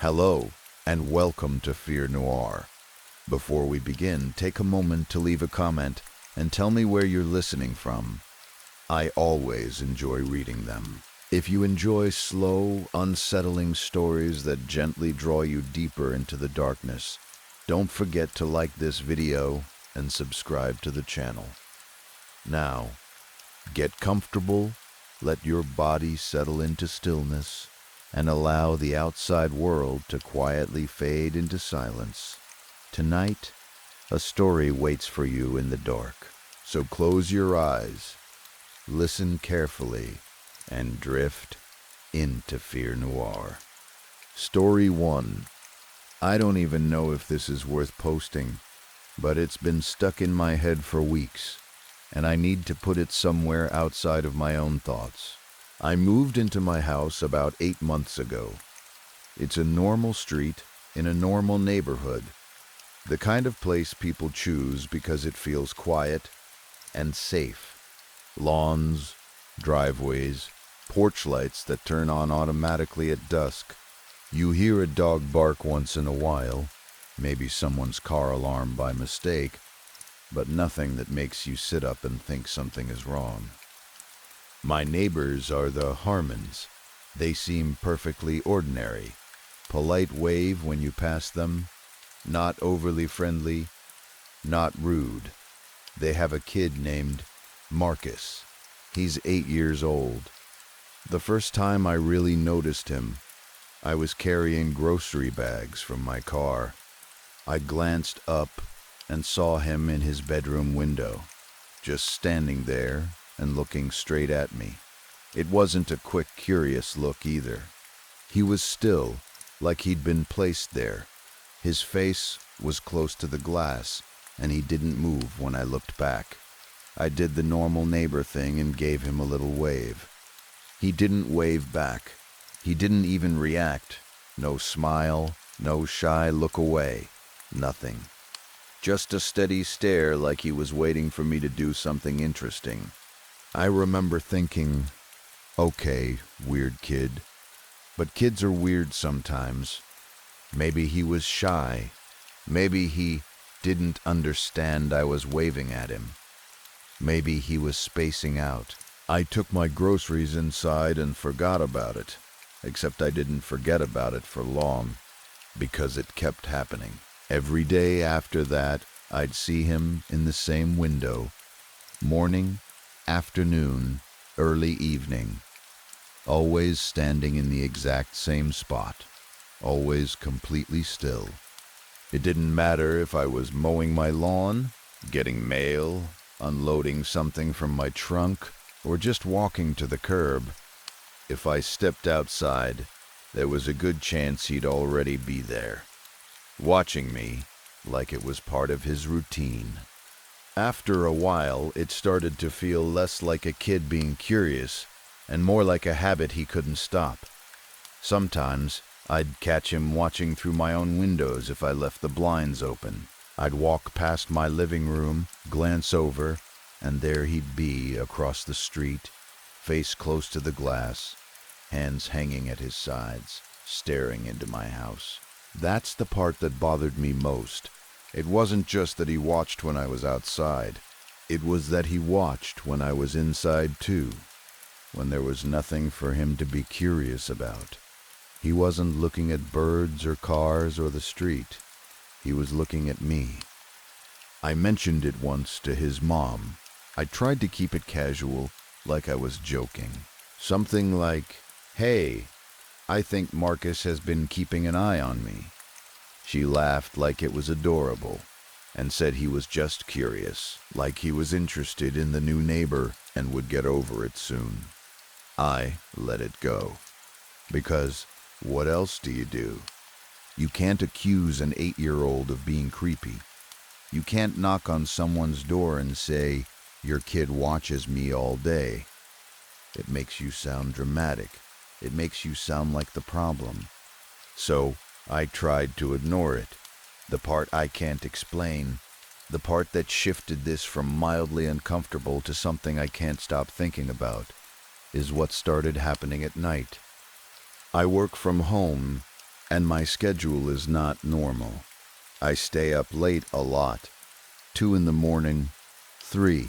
Hello, and welcome to Fear Noir. Before we begin, take a moment to leave a comment and tell me where you're listening from. I always enjoy reading them. If you enjoy slow, unsettling stories that gently draw you deeper into the darkness, don't forget to like this video and subscribe to the channel. Now, get comfortable, let your body settle into stillness, and allow the outside world to quietly fade into silence. Tonight, a story waits for you in the dark, so close your eyes, listen carefully, and drift into Fear Noir. Story 1. I don't even know if this is worth posting, but it's been stuck in my head for weeks, and I need to put it somewhere outside of my own thoughts. I moved into my house about 8 months ago. It's a normal street in a normal neighborhood, the kind of place people choose because it feels quiet and safe. Lawns, driveways, porch lights that turn on automatically at dusk. You hear a dog bark once in a while, maybe someone's car alarm by mistake, but nothing that makes you sit up and think something is wrong. My neighbors are the Harmons. They seem perfectly ordinary. Polite wave when you pass them, not overly friendly, not rude. They have a kid named Marcus. He's 8 years old. The first time I really noticed him, I was carrying grocery bags from my car. I glanced up and saw him in his bedroom window, just standing there and looking straight at me. It wasn't a quick, curious look either. He was still, like he'd been placed there. His face was close to the glass, and he didn't move when I looked back. I did the normal neighbor thing and gave him a little wave. He didn't wave back. He didn't even react. No smile, no shy look away, nothing. Just a steady stare like he was waiting for me to do something interesting. I remember thinking, okay, weird kid. But kids are weird sometimes. Maybe he was shy. Maybe he didn't understand I was waving at him. Maybe he was spacing out. I took my groceries inside and forgot about it. Except I didn't forget about it for long, because it kept happening. Every day after that, I'd see him in the same window. Morning, afternoon, early evening. Always standing in the exact same spot. Always completely still. It didn't matter if I was mowing my lawn, getting mail, unloading something from my trunk, or just walking to the curb. If I stepped outside, there was a good chance he'd already be there, watching me like it was part of his routine. After a while, it started to feel less like a kid being curious and more like a habit he couldn't stop. Sometimes I'd catch him watching through my own windows if I left the blinds open. I'd walk past my living room, glance over, and there he'd be across the street, face close to the glass, hands hanging at his sides, staring into my house. That's the part that bothered me most. It wasn't just that he watched when I was outside. It was that he watched when I was inside too, when there was nothing for him to be curious about. He wasn't looking at birds or cars or the street. He was looking at me. I mentioned it once to his mom. I tried to keep it casual, like I was joking. Something like, "Hey, I think Marcus has been keeping an eye on me." She laughed like it was adorable and said he was just curious, like he was interested in the new neighbor and would get over it soon. I let it go. Because what else do you do? You can't accuse an 8-year-old of being creepy. You can't knock on someone's door and say, "Your kid watches me all day." It makes you sound dramatic. It makes you sound like the problem. So I tried to ignore it. The part I can't explain. The part that shifted this from mildly uncomfortable to something I can't stop thinking about is what started happening at night. I work from home, And my schedule is not normal. I stay up late a lot. 2 in the morning, 3,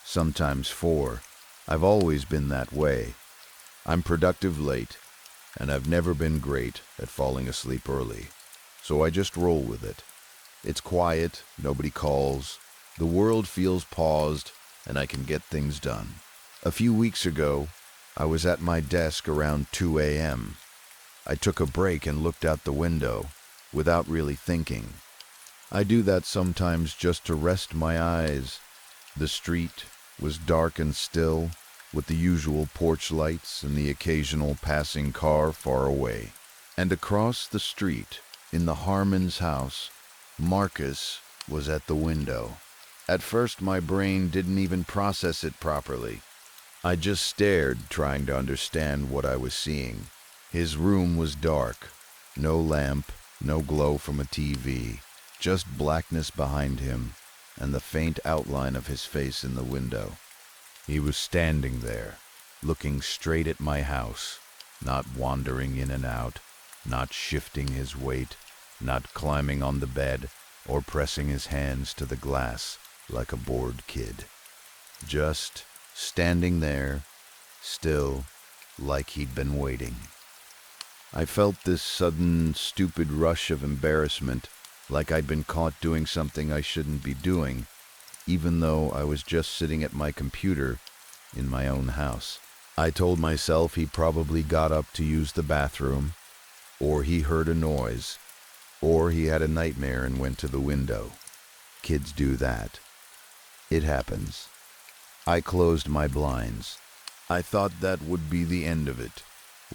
sometimes 4. I've always been that way. I'm productive late, and I've never been great at falling asleep early. So I just roll with it. It's quiet, nobody calls, the world feels paused, and I can get things done. A few weeks ago, I was at my desk around 2 a.m. I took a break and looked out the window, without really thinking. I do that sometimes just to rest my eyes. The street was dark and still, with the usual porch lights and the occasional passing car far away. And across the street, in the Harmon's house, Marcus was at the window. At first, my brain didn't even process it properly. I just stared, trying to understand what I was seeing. His room was dark. No lamp, no glow from a TV, just blackness behind him and the faint outline of his face in the window. He was standing there, looking straight at my house, not wandering in and out, not shifting his weight, not climbing on the bed or pressing his hands to the glass like a bored kid. Just standing there, still, like he'd been waiting. I felt this sudden, stupid rush of embarrassment, like I'd been caught doing something I shouldn't be doing, even though I was just sitting at my computer in my own house. I told myself he probably got up to use the bathroom, or he heard a noise, or he had a nightmare and went to the window. Kids do that. It happens. I closed my blinds. I thought that would be the end of it.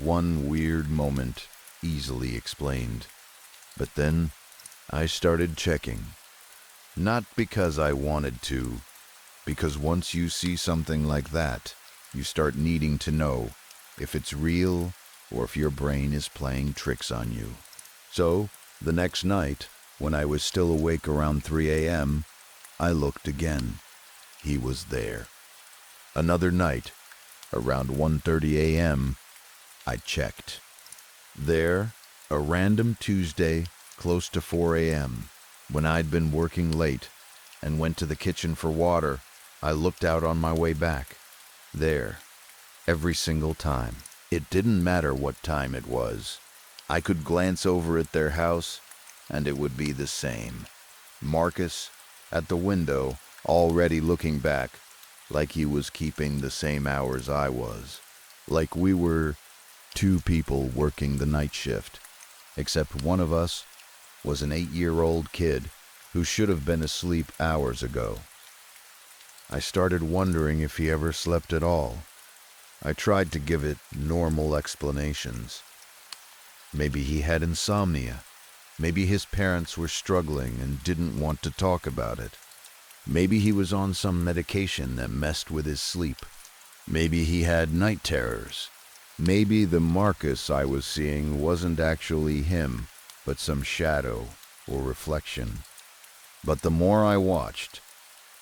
One weird moment, easily explained. But then I started checking. Not because I wanted to, because once you see something like that, you start needing to know if it's real or if your brain is playing tricks on you. So, the next night, when I was still awake around 3 a.m., I looked again. He was there. Another night, around 1:30 a.m., I checked. There, a random Tuesday, close to 4 a.m., when I'd been working late and went to the kitchen for water, I looked out on my way back. There, every single time. It didn't matter what time it was. I could glance over at their house, and it would be the same. Marcus, at the window, already looking back, like he was keeping the same hours I was. Like we were 2 people working the night shift, except one of us was an 8-year-old kid who should have been asleep hours ago. I started wondering if he ever slept at all. I tried to give it normal explanations. Maybe he had insomnia. Maybe his parents were struggling and didn't want to talk about it. Maybe he was on some medication that messed with his sleep. Maybe he had night terrors. Maybe the Marcus I was seeing wasn't actually him, but some shadow or reflection. But the more I watched,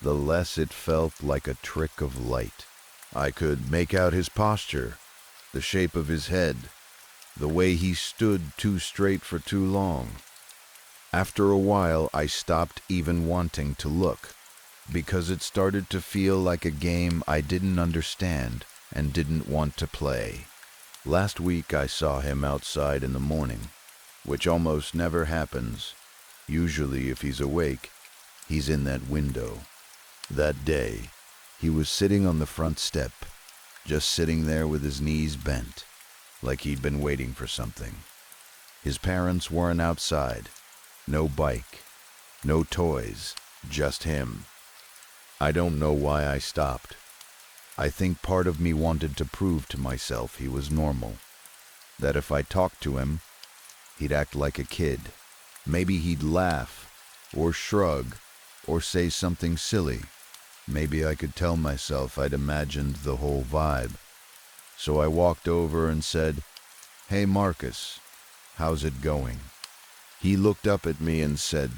the less it felt like a trick of light. I could make out his posture, the shape of his head, the way he stood too straight for too long. After a while, I stopped even wanting to look, because it started to feel like a game I didn't understand and didn't want to play. Last week I saw him outside in the morning, which almost never happens. Usually if he's awake, he's in that window. That day, he was sitting on the front step, just sitting there with his knees bent, like he'd been waiting for something. His parents weren't outside. No bike, no toys, just him. I don't know why I stopped. I think part of me wanted to prove to myself he was normal, that if I talked to him, he'd act like a kid. Maybe he'd laugh, or shrug, or say something silly. Maybe I could tell myself I'd imagined the whole vibe. So I walked over and said, "Hey Marcus, how's it going?" He looked up at me and said,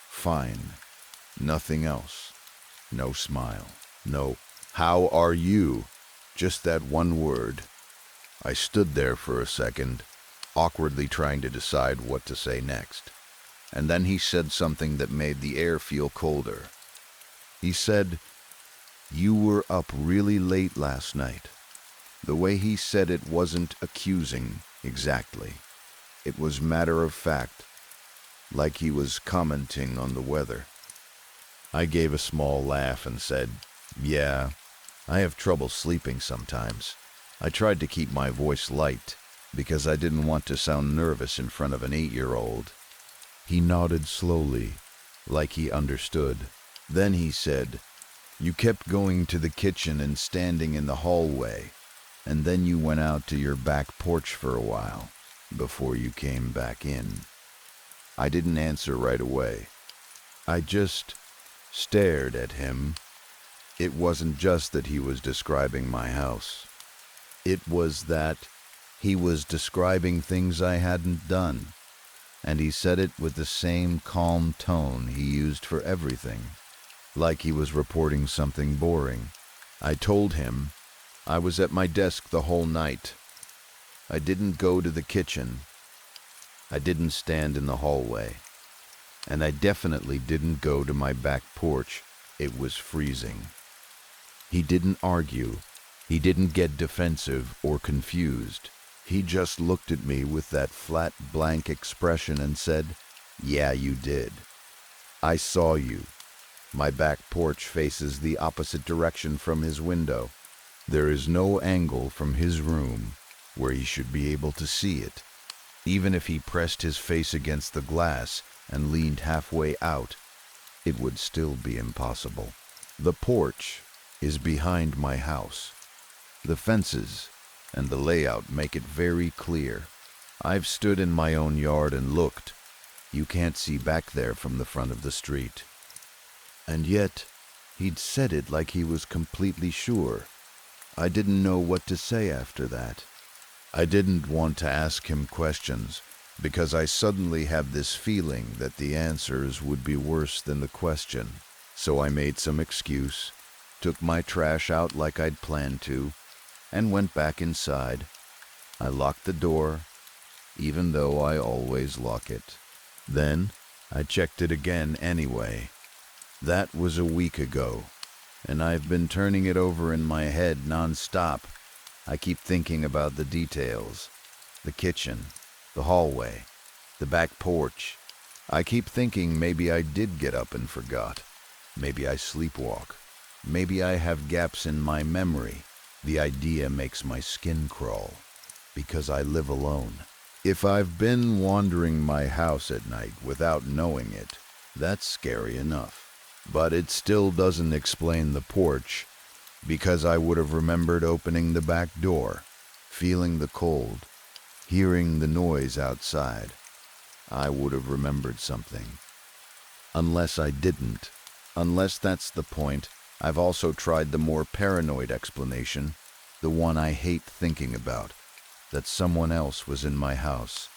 "Fine." Nothing else. No smile. No, "How are you?" Just that one word. I stood there for a second, awkwardly trying to decide what to say next. And then he said something that made the air feel colder. He said, "You were up really late last night." The way he said it wasn't accusing exactly. It was matter of fact, like he was commenting on the weather. I gave a small laugh and said, "Yeah, I have trouble sleeping sometimes." I tried to keep my voice light because I didn't want to sound nervous in front of an 8-year-old. He nodded slowly, like he understood. Then he said, "You kept going to the kitchen and standing in the hallway, and then you went out to your back porch for a while before you came back in." I didn't answer right away. I just stared at him. It wasn't just that he was describing my house. It was that he was describing things I hadn't done, and he said it with the same calm tone he used for everything, like he was reporting something boring. I told him I was at my desk the whole night. I didn't go to the kitchen. I didn't stand in the hallway. And I definitely didn't go to my back porch. It was freezing. He didn't argue. He didn't get defensive or confused. He just looked at me with that flat, blank expression and said, "Yeah, you did. I saw you. My back porch faces the opposite direction from his window. There is no angle from his room where he should be able to see it. Even if he pressed his face against the glass and leaned halfway out, it would still be impossible. The porch is behind my house. The fences and the layout make it very clear. I've stood in my own yard and looked. You can't see back there from the front of the street." And yet, he'd said it like he was completely sure. I didn't know what to say after that. I didn't want to ask him questions, because I suddenly had this feeling that the answers would be worse than the question. So I made some excuse, took my trash out like I'd planned to, and went back inside. I locked the door, even though I always lock it. Then I checked it again anyway. That was a week ago, and I've been turning it over in my head non-stop. I keep thinking about the details. The kitchen, the hallway, the back porch. I keep thinking maybe I did get up and forgot. Maybe I sleepwalk. Maybe I have gaps in my memory. The idea makes my skin crawl, because I live alone. If I've been wandering my house at night without knowing it, that's scary enough. But it still doesn't explain the porch, because I would have remembered opening the back door, feeling the cold, hearing the noise outside. I would have remembered something. Unless I didn't. Unless that's the point, I've also tried the more paranoid explanation, the one I hate thinking about, that someone else was in my house.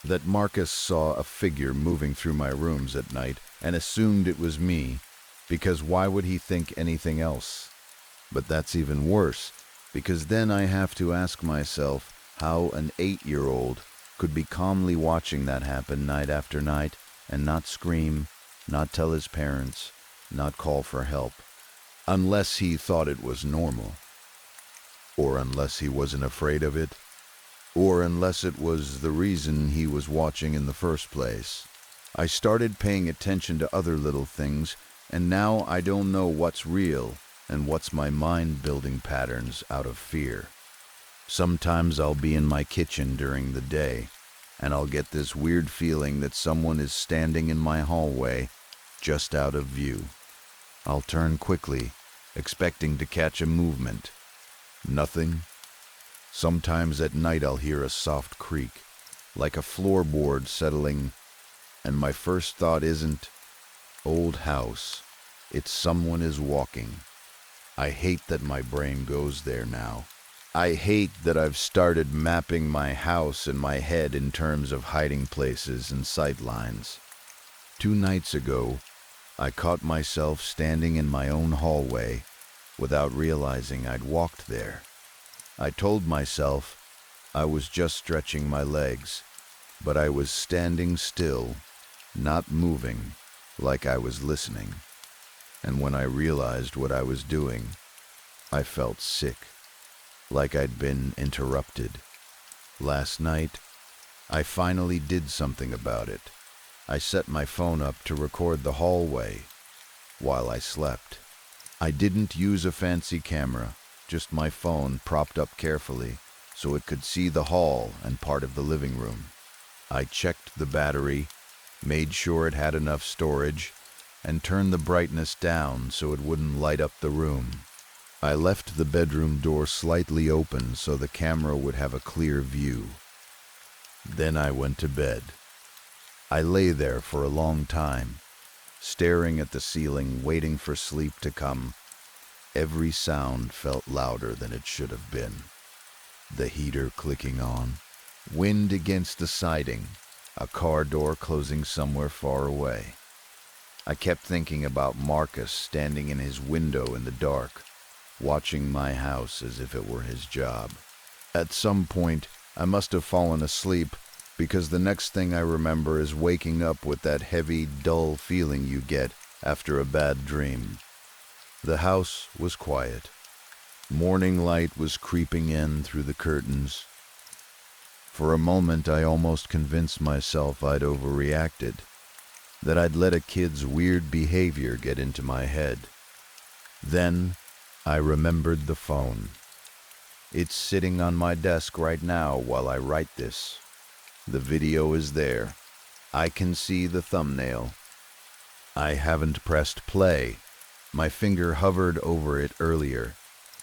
That Marcus saw a figure moving through my rooms at night and assumed it was me, because why would he think anything else? But that's even worse, because then I have to ask myself how an 8-year-old could be calmly watching that happen night after night and not scream, not tell his parents, not call for help. Unless he thought it was normal. Or unless he wasn't afraid of it. Or unless it was the reason he was watching in the first place. I started paying attention to other little things, and now I don't know what's real and what's my mind building patterns out of fear. Sometimes I'll be in my kitchen during the day, and I'll get this weird feeling that someone is standing in my hallway, just out of view. I'll turn quickly, expecting to catch a movement. Nothing. Sometimes at night I'll hear a soft creak, like a floorboard settling, and my first thought isn't, "Old house," it's someone is walking. I hate that my brain goes there now. I hate that I've started mapping my house in my head in terms of hiding places and sight lines. 2 nights ago, I caught myself standing in my own hallway without realizing I'd walked there. I told myself, I was just stretching my legs, but I was standing still, not moving, like I was listening. And when I realized what I was doing, I felt sick, like I'd been interrupted. Last night, I finally did something about it. I set my phone up to record the hallway while I slept. I didn't use a fancy camera, just my phone propped up carefully so it could see the hall and part of the living room. I checked the battery, made sure it had enough storage, and turned the brightness down so it wouldn't light up the room. I left the bedroom door slightly open so the camera would have a clear view. Then I went to bed. I lay there for a long time, staring at the ceiling, waiting for sleep to come. Every sound felt louder than it should have been. The heater clicking on, wind against the siding, a car door closing somewhere far away. I kept thinking about Marcus standing in his window in the dark, watching my house as if it were his job. At some point, I must have fallen asleep, because the next thing I remember is waking up with that heavy, dull feeling you get after a bad dream. The house was quiet. Morning light was creeping in through the curtains. For a moment, I almost convinced myself I'd overreacted, that I'd let a kid's weird behavior get into my head. Then, I remembered the phone. It's sitting on my desk right now while I write this. The video is there. I can see the thumbnail. I haven't pressed play. My finger hovered over it earlier,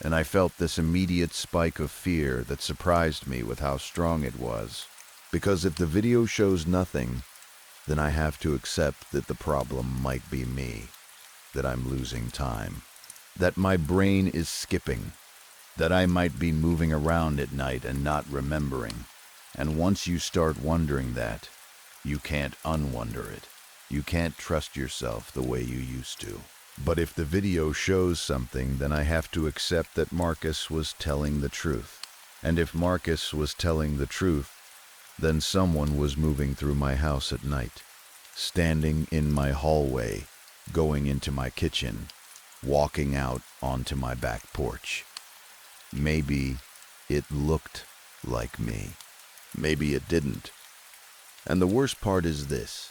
and I felt this immediate spike of fear that surprised me with how strong it was. Because if the video shows nothing, then I have to accept that the problem might be me, that I'm losing time, that my brain is skipping, that I might be moving around at night and not remembering. And once you start wondering that, you can't unwonder it. You can't trust yourself the way you used to. But if the video shows something, then I have to accept that Marcus was telling the truth. And if Marcus was telling the truth, then someone was moving through my house at night, standing in my hallway, going into my kitchen, walking out onto my back porch. Maybe it looked like me. Maybe it didn't. And the worst part is this.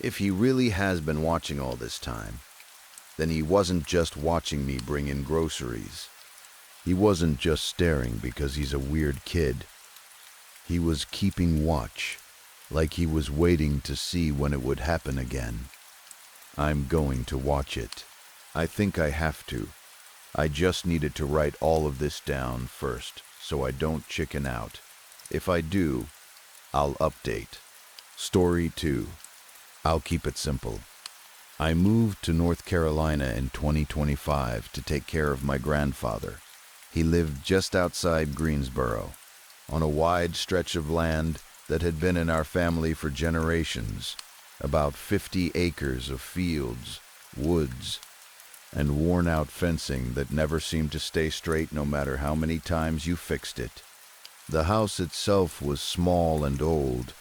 If he really has been watching all this time, then he wasn't just watching me bring in groceries. He wasn't just staring because he's a weird kid. He was keeping watch, like he was waiting to see when it would happen again. I'm going to watch it. I think I have to. I just needed to write all of this down first, so I don't chicken out. If I do, I'll update. Story 2. I'll keep it simple. I moved to North Carolina in 2025 to take care of my grandfather. He lived just outside Greensboro, on a wide stretch of land that had been in our family for generations, about 50 acres of fields, woods, and worn-out fencing that never seemed to stay straight no matter how many times you fixed it. The house itself was small and old,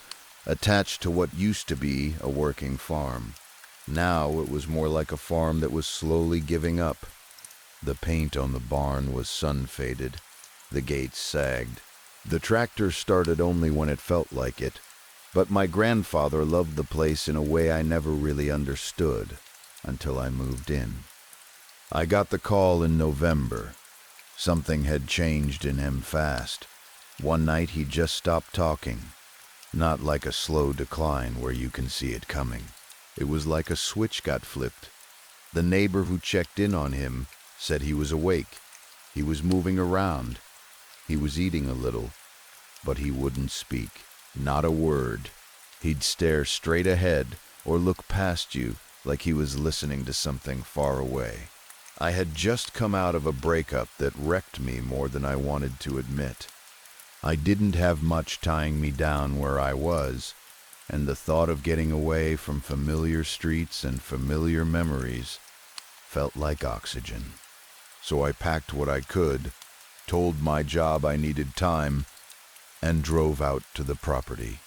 attached to what used to be a working farm. Now it was more like a farm that was slowly giving up. The paint on the barn was sun-faded. The gates sagged. The tractor started only when it felt like it, but my grandfather loved the place in a way I never really understood until I moved in. I got the call in November. Something had changed in him fast. One night he just stopped talking. Not like a slow decline where you can see it coming. It was like a switch got flipped. The neighbor who checked in on him said he was awake. He was moving around. He was eating a little, but he wouldn't speak. Not a word. He'd stare straight ahead or look past you like he was listening to something far away. I had just come out of a breakup that wrecked me more than I wanted to admit. I didn't have much tying me down where I was, and the thought of getting away from familiar streets and familiar memories felt like oxygen. So I packed what I could, told my job I needed time, and drove out to the property.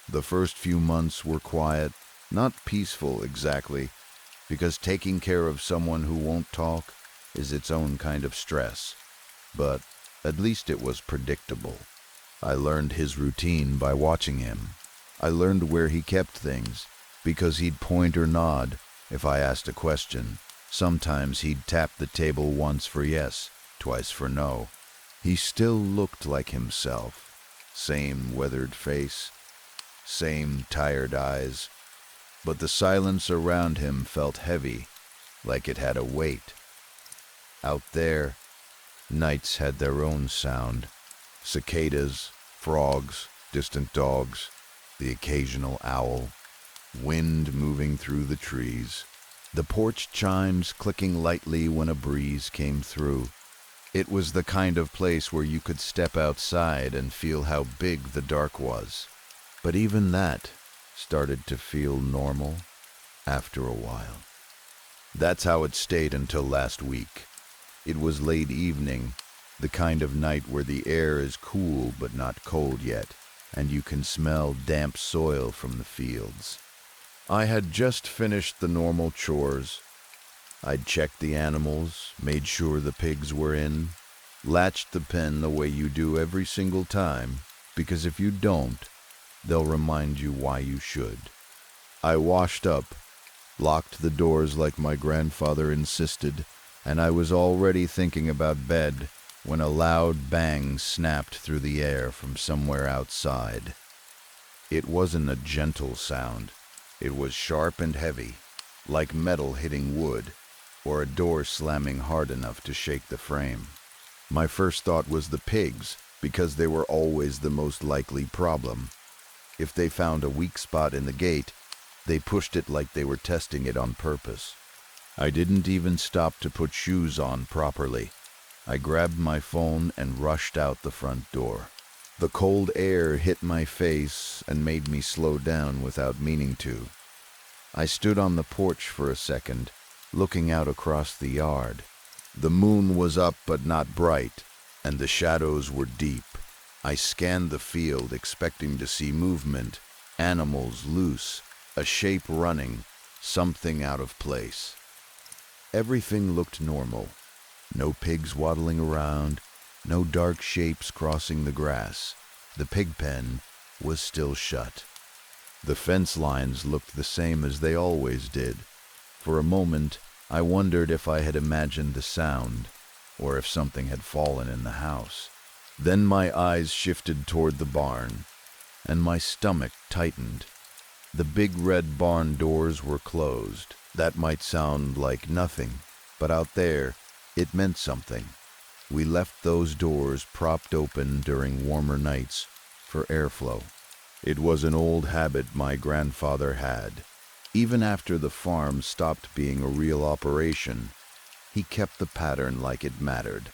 The first few months were quiet, not peaceful exactly, because taking care of someone who won't talk is its own kind of stress, but at least it was predictable. I learned his routine by watching him. I learned where he kept things, because he'd point or nod if I asked a question. Sometimes he'd tap the table once for yes, twice for no. He still looked like himself. Same weathered face, same tired eyes, but the silence around him felt heavy, like it had a weight. Out there, nights had their own sound. Cicadas, frogs, distant dogs, the occasional owl, wind moving through the trees, the porch chimes clicking lightly when a breeze came through. It was the kind of place where you could step outside and feel how big the dark was. But even that started to feel normal after a while. That's how it stayed until last week. It was late evening, the kind of night where the air is cool but not cold yet, and you can smell damp soil from the fields. I had just finished the normal chores. I'd checked the animals, made sure the pigs were in, latched the pen the way you do every single time, because if you don't, they'll remind you why you should. I washed up, locked the doors like my grandfather insisted, and I was already thinking about bed when a loud bang snapped through the air from somewhere outside. It wasn't a gentle sound. It was sharp and heavy, like metal hitting wood, or a door slamming hard enough to shake the frame. My first thought was the pigs, because they were always the most likely problem. If they found a weak spot in the gate, they pushed it like they were testing it on purpose. I didn't even stop to put shoes on properly. I grabbed my phone and rushed out the front door. The cold air hit my face and made me slow down without meaning to. I stood on the porch for a second, looking out across the yard. The moon was up but not bright, and the shadows were deep. I scanned the field, expecting to see movement, animals loose, a shape running, something out of place. Everything looked normal. No pigs waddling around, no dark shapes crossing the grass. The pig pen was still shut. The fence lines looked the same as they always did. For a moment, I wondered if I had imagined the sound, or if something had fallen in the house. Then my eyes shifted toward the barn, and my stomach tightened. The big red barn doors were closed. That might sound like nothing, but out there, it meant something. We left those doors propped open during warmer nights for airflow. It was an old habit my grandfather had. Even after the farm stopped being a real operation, he kept the pattern like it mattered.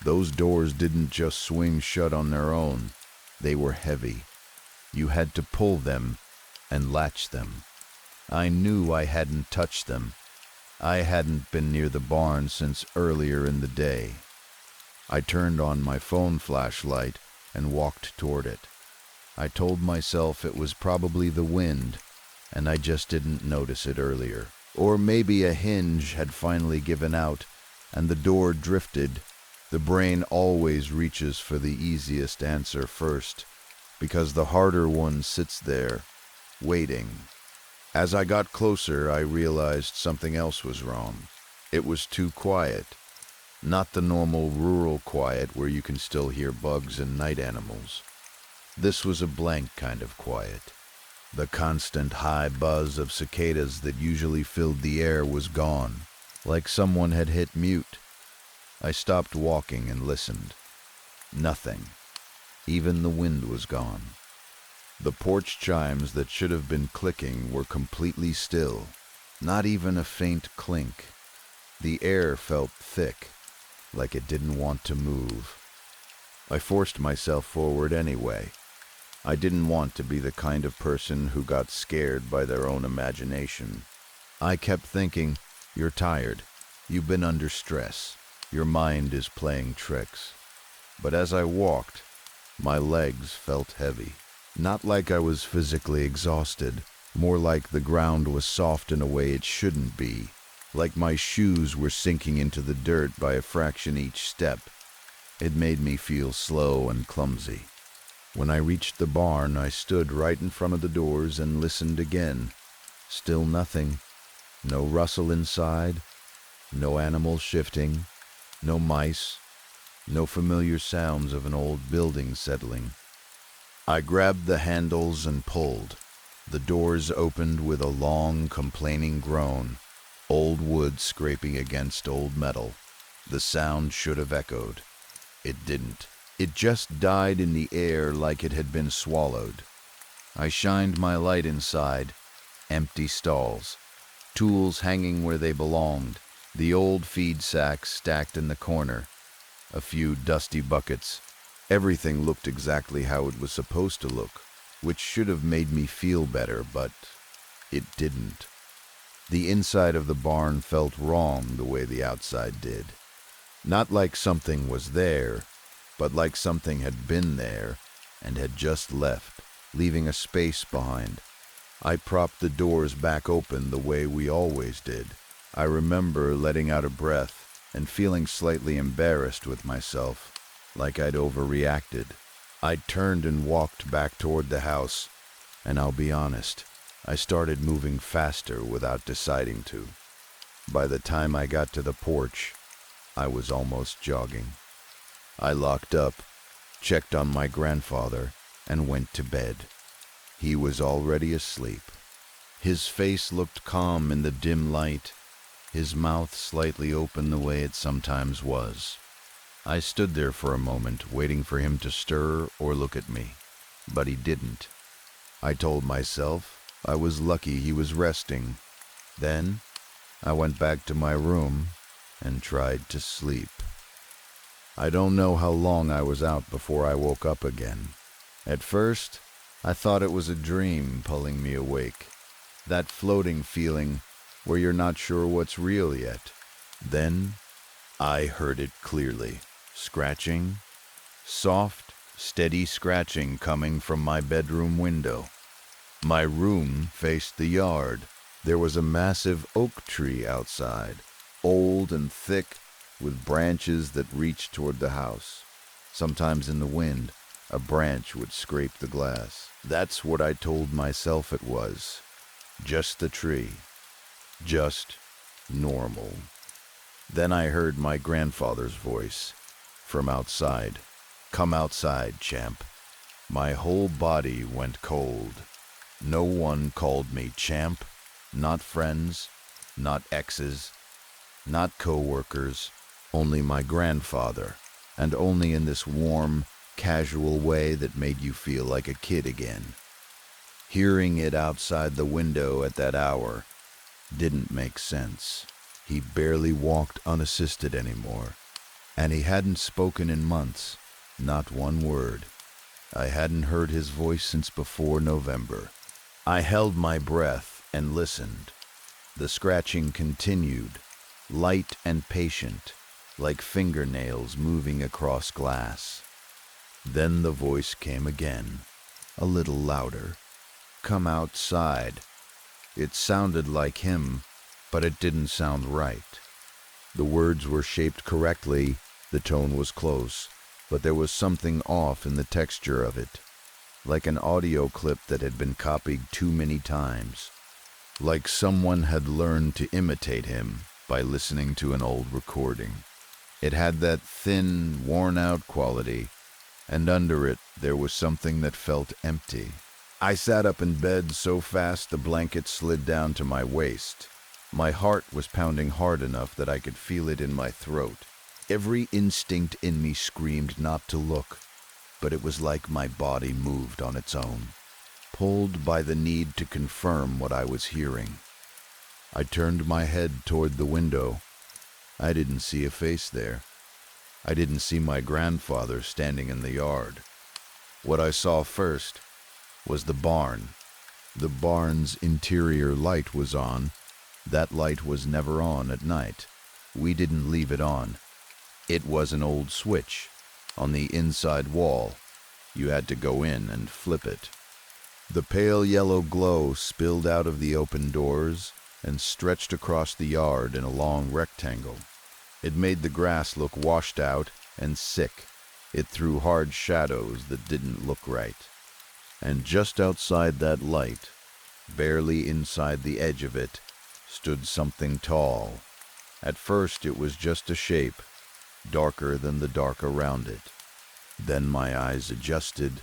Those doors didn't just swing shut on their own. They were heavy. You had to pull them and latch them. I knew I hadn't touched them. I hadn't been near the barn since earlier in the day. I turned on my phone flashlight and walked toward it. I told myself it was probably the wind, and I just didn't notice it earlier. Or maybe a hinge had finally given out, and the door drifted. The brain always reaches for the easiest answer first, because the harder one sits there, waiting. As I got closer, I realized something else was wrong. It was too quiet. Not the normal rural quiet where you can still hear bugs and night animals. This was a blank kind of quiet. The constant high buzz of cicadas that usually filled the air was gone, like someone had hit mute. I stopped walking and listened. Nothing. Even the wind was gone. The porch chimes that should have been clicking were completely still. Not even a faint clink. The air felt thick, like it didn't want to move. I forced myself forward anyway. I didn't want to be the kind of person who got scared by their own imagination. I kept thinking, "You're tired. You've been under stress. Your mind is playing tricks." But as I walked, My legs felt heavy. Not like I was physically exhausted, more like the ground was soft in a way it shouldn't be, like my shoes were sinking into the dirt by a fraction each step. It made me feel slow and clumsy. When I reached the barn, I stood right in front of the doors and listened again. Still nothing. No rustle inside, no animals shifting, no mice, no familiar sounds of an old building settling. I grabbed the handles and pulled. The doors opened with a long, complaining groan, old wood scraping against old metal. The sound should have echoed. It didn't. It just died in the air like it had been swallowed. I shined my light inside. Empty stalls. Tools hanging where they belonged. The old feed sacks stacked in the corner. A few dusty buckets. Everything looked exactly how it was supposed to look, which should have made me feel better, but it didn't. The inside of the barn felt wrong the way the outside did. Not like something was there, but like something had been there and had just left, leaving a space behind. I propped the doors back open the way we always did. I remember letting out a breath and feeling slightly embarrassed with myself, like I'd overreacted. I turned and walked back toward the house, and I'll be honest, I started moving faster without deciding to. By the time I got to the porch, I was almost jogging. I locked up, checked on my grandfather, and went to bed. He was already asleep. His face looked calm in the dim light, his mouth slightly open the way it sometimes was. I stood there for a moment, waiting for him to stir or look at me, but he didn't. I told myself I was lucky he was resting. Then I went back to my room and tried to sleep. I don't know how long I was out before I woke up again. At first, I thought it was a dream pulling me awake, that floating feeling where you're not sure what's real yet. Then I heard it clearly. Scratching. Soft, steady scratching coming from my bedroom window. My room faced the yard. There was a massive oak tree outside, old and thick, with branches that reached toward the house. Sometimes in the wind, a branch would scrape the glass. That's what I told myself it was. Just the tree. Just normal. Then I heard my grandfather's voice from outside. "Come outside, champ." My whole body went cold. No one called me champ, not friends, not exes, not co-workers, only my grandfather, and only in this warm, casual way that made you feel like a kid again. Hearing it outside the window at that hour didn't make sense. He barely walked unassisted anymore, and he hadn't spoken in months, not one word. I hadn't heard his voice since before November. I held my breath and listened. The scratching continued, light and patient, like fingernails moving across glass. Then the voice came again, a little louder. "Come outside." It sounded like him, but it didn't sound right. The words were shaped correctly, the tone was close, but there was something off in the texture of it, like an audio clip that had been copied too many times, like someone had learned to imitate him by listening to an old recording. It had that thin, worn-out quality, and under it there was something that felt empty. I sat up in bed so fast the blanket slid down to my waist. My heart was pounding hard enough that I could feel it in my throat. Every instinct in me screamed not to look, but it was like my body moved on its own, pulled by the need to confirm what I was hearing. I turned my head toward the window. I didn't see a face there. I didn't see my grandfather standing in the yard. What I saw first was the barn. The barn's interior light was on. That light was never on at night. We didn't leave it on. It was an old switch on the inside wall, You had to go in and flip it. The pale yellow glow spilled out of the open doors and stretched across the yard in a long rectangle. It made the grass look washed out and sick. It threw hard shadows that didn't look right. And just outside that light, barely inside the edge of it, stood something tall. At first it was just a shape, darker than the dark around it. Then my eyes adjusted,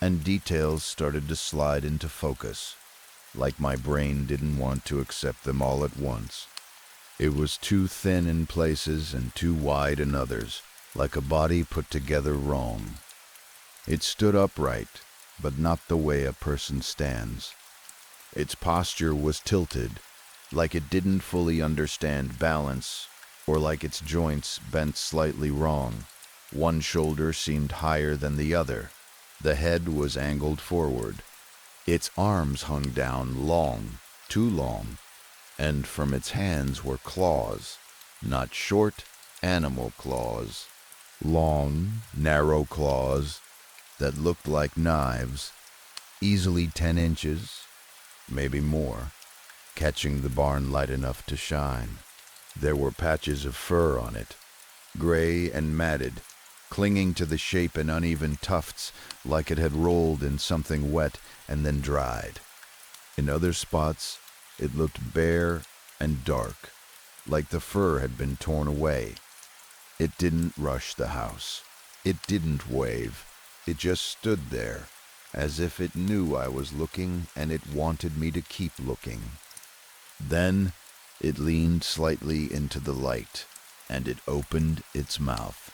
and details started to slide into focus, like my brain didn't want to accept them all at once. It was too thin in places and too wide in others, like a body put together wrong. It stood upright, but not the way a person stands. Its posture was tilted, like it didn't fully understand balance, or like its joints bent slightly wrong. One shoulder seemed higher than the other. The head was angled forward. Its arms hung down long, too long, and from its hands were claws, not short animal claws, long, narrow claws that looked like knives, easily 10 inches, maybe more, catching the barn light enough to shine. There were patches of fur on it, gray and matted, clinging to the shape in uneven tufts like it had rolled in something wet and then dried. In other spots, it looked bare and dark, like the fur had been torn away. It didn't rush the house. It didn't wave. It just stood there, as if it knew I was looking and it wanted me to keep looking. Then it leaned slightly into the light, and it opened its mouth.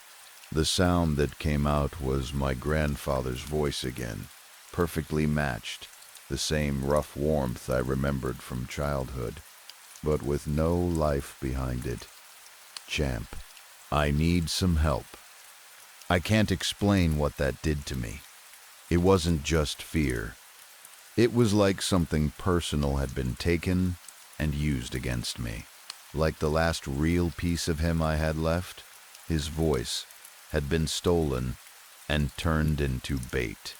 The sound that came out was my grandfather's voice again, perfectly matched, the same rough warmth I remembered from childhood, but with no life behind it. "Champ, I need some help." I can't explain what that did to me. It wasn't just fear. It was like something personal had been taken and used against me. Like the last real piece of him I had left, his voice, had been stolen and turned into bait.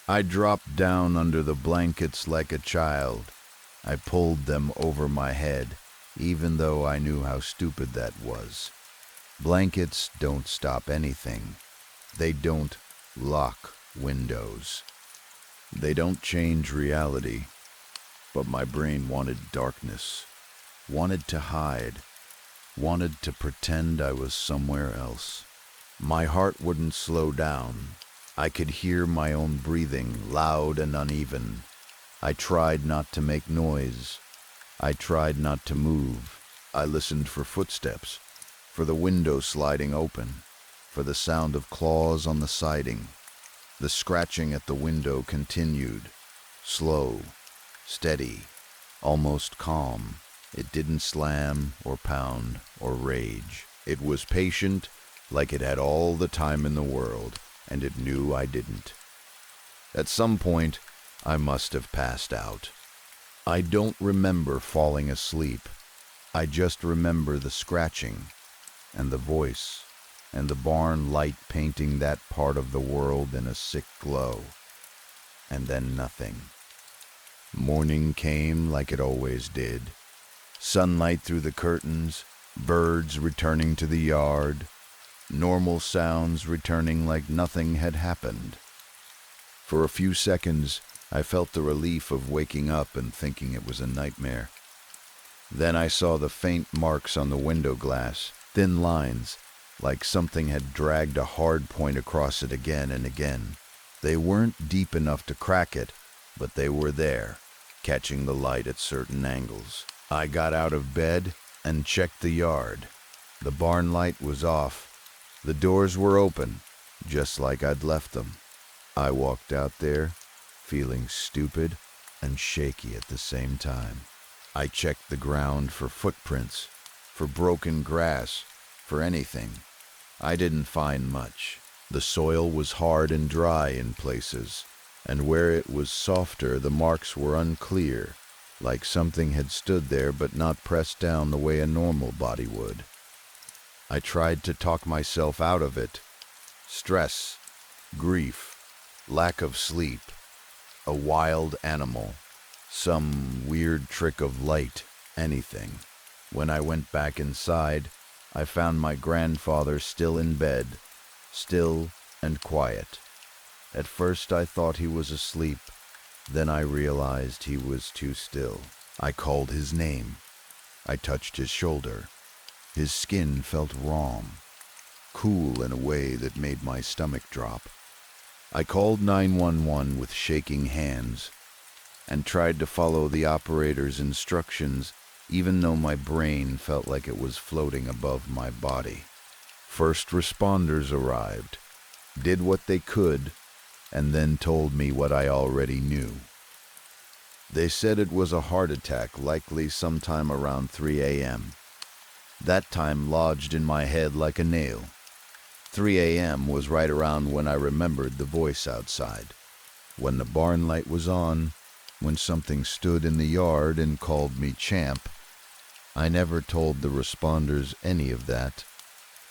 I dropped down under the blankets like a child. I pulled them over my head, even though I knew how stupid that was. Blankets don't stop anything. They don't lock windows. They don't change reality. But my brain wanted darkness, wanted to hide, wanted to pretend I was somewhere else. My heart wouldn't slow down. I could hear my own breathing, loud and uneven. I tried not to make noise. I tried not to move. I listened for footsteps, for the window sliding open, for the sound of claws on the siding. The scratching at the window continued, slow, steady, almost calm. It didn't slam or pound or rage. It was patient, like it had all the time in the world, and it knew I didn't. At some point, I must have passed out. I don't remember falling asleep. I just remember the scratching, and the voice, and the barn light painting that part of the world in a sick glow. And then nothing. Morning came like it always did. Sunlight through the curtains, birds returning to the yard, normal sounds returning like nothing had happened. For a few seconds, I felt the relief of waking up and thinking it was a nightmare. Then I saw the faint marks on the window glass, thin lines, like something had dragged a hard point across it again and again. They weren't deep enough to crack it, but they were there, catching the light at certain angles. I got out of bed and checked the yard. The barn light was off. The doors were open, just like I'd left them. I walked out there, feeling stupid and shaky at the same time. I checked the ground for footprints, for broken grass, for anything. I didn't find much. The soil was hard and dry in places, and where it was softer, the marks were unclear, like something had stood there but not pressed down the way a normal body would. I tried to talk myself out of it. Stress, grief, lack of sleep, a wild animal, some weird trick of light, anything. When I went back inside, I found my grandfather still in bed, still and quiet. At first I thought he was asleep, then I realized he was too still. I called his name. I touched his shoulder. His skin felt warm, cool in a way that made my stomach drop. I called 911 with shaking hands and tried to follow the operator's instructions, even though my brain felt like it was floating above my body. First responders arrived, did what they could, and then told me what I already knew. They said it was a heart attack, likely sometime around 3 a.m. That time lodged in my head like a nail. 3 a.m. was right around when I remembered the voice outside, when the barn light was on, when something stood in the yard and called me champ. I never told the responders any of that.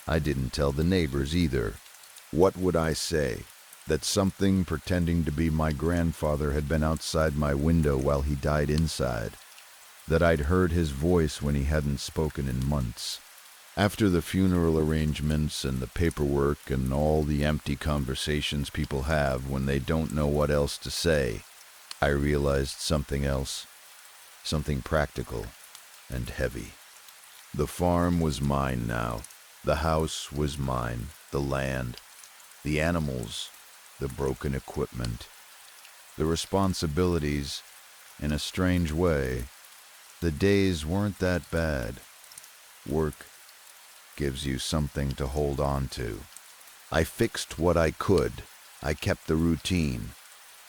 I didn't tell the neighbors either. What would I say? That something pretending to be my grandfather had been outside my window while he died inside? That I'd heard his voice when he hadn't spoken in months? After the funeral arrangements and the paperwork and all the empty conversations people have when they don't know what else to say, I realized something else, something practical and heavy. The farm was mine now. The house was mine. The land, the animals, the broken equipment, the responsibilities. In a strange way, the days weren't that bad. Work gives you something to hold on to. I fixed what I could. I kept the routine.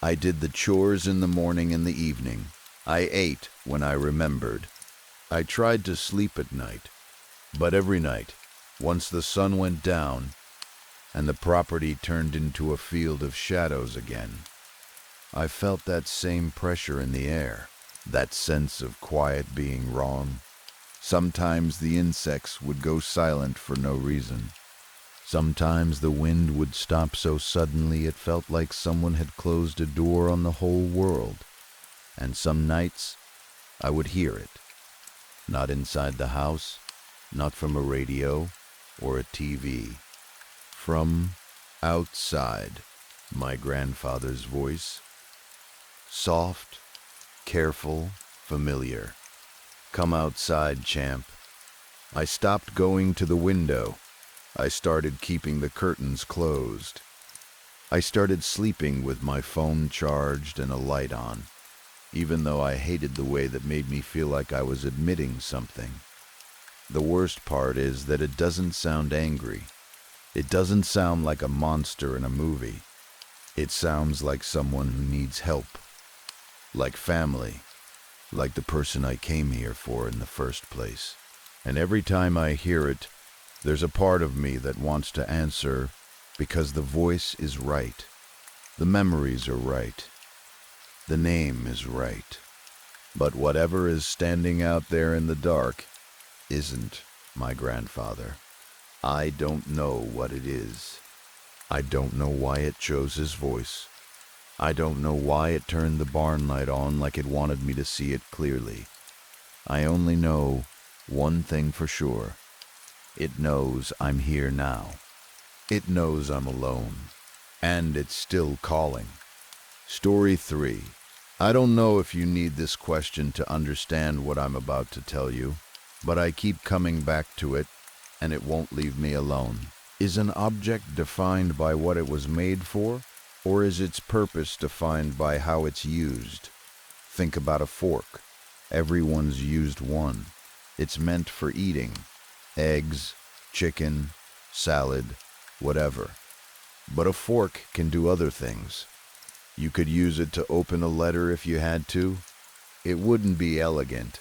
I did the chores in the morning and the evening. I ate when I remembered. I tried to sleep at night, but every night, once the sun went down and the property turned into a field of shadows again, I felt that same pressure in the air, that sense of quiet being wrong. Sometimes the insects would go silent for no reason. Sometimes the wind would stop so suddenly it felt like someone had closed a door on the whole world. And some nights, I would hear it. Not inside the house, not from a radio or a TV. From outside, my grandfather's voice. Soft, careful, familiar. Come outside, champ. I stopped going to the window. I started keeping the curtains closed. I started sleeping with my phone charged and a light on, even though I hated the way that made me feel like I was admitting something. The worst part is that it doesn't sound angry. It doesn't sound like a monster in a movie. It sounds like someone who needs help, like family, like the person I came here for in the first place. And every time I hear it, there's a part of me that wants to answer because the voice is right. The memories are right. The name is right. But whatever is standing out there in the dark isn't my grandfather. I don't know what it is. I don't know why it chose his voice. I don't know why it turned the barn light on like it wanted me to see it clearly. I only know one thing for sure. It knows I'm here now. It knows I'm alone. And it's still calling. Story 3. I don't know if you need this question to understand what I'm about to tell you, but I keep coming back to it, and it won't leave me alone. Is an object defined by what it was made for, or is its purpose defined by how it's used? Think about a fork. Everyone's used one. It's meant for eating. Eggs, chicken, salad, whatever. But a fork can do other things. You could use it to open a letter if you had to. It wouldn't be elegant,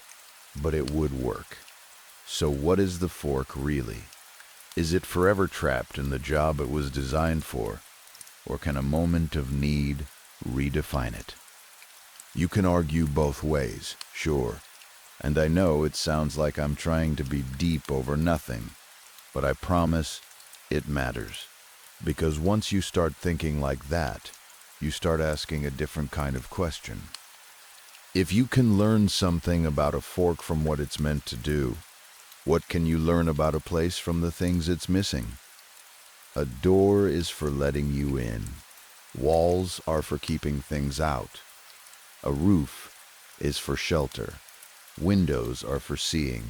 but it would work. So what is the fork really? Is it forever trapped in the job it was designed for? Or can a moment of need redefine it? You can argue both ways, sure. And I know it sounds like I'm trying to be deep over nothing, but I promise it matters. Because once you start thinking like that, you start asking a different kind of question. If you can learn something about a fork from what it's meant to do, what can you learn about a place from the things it's missing? A door is for letting you in. Walls are for keeping things out. A roof is for shelter. Windows are for seeing.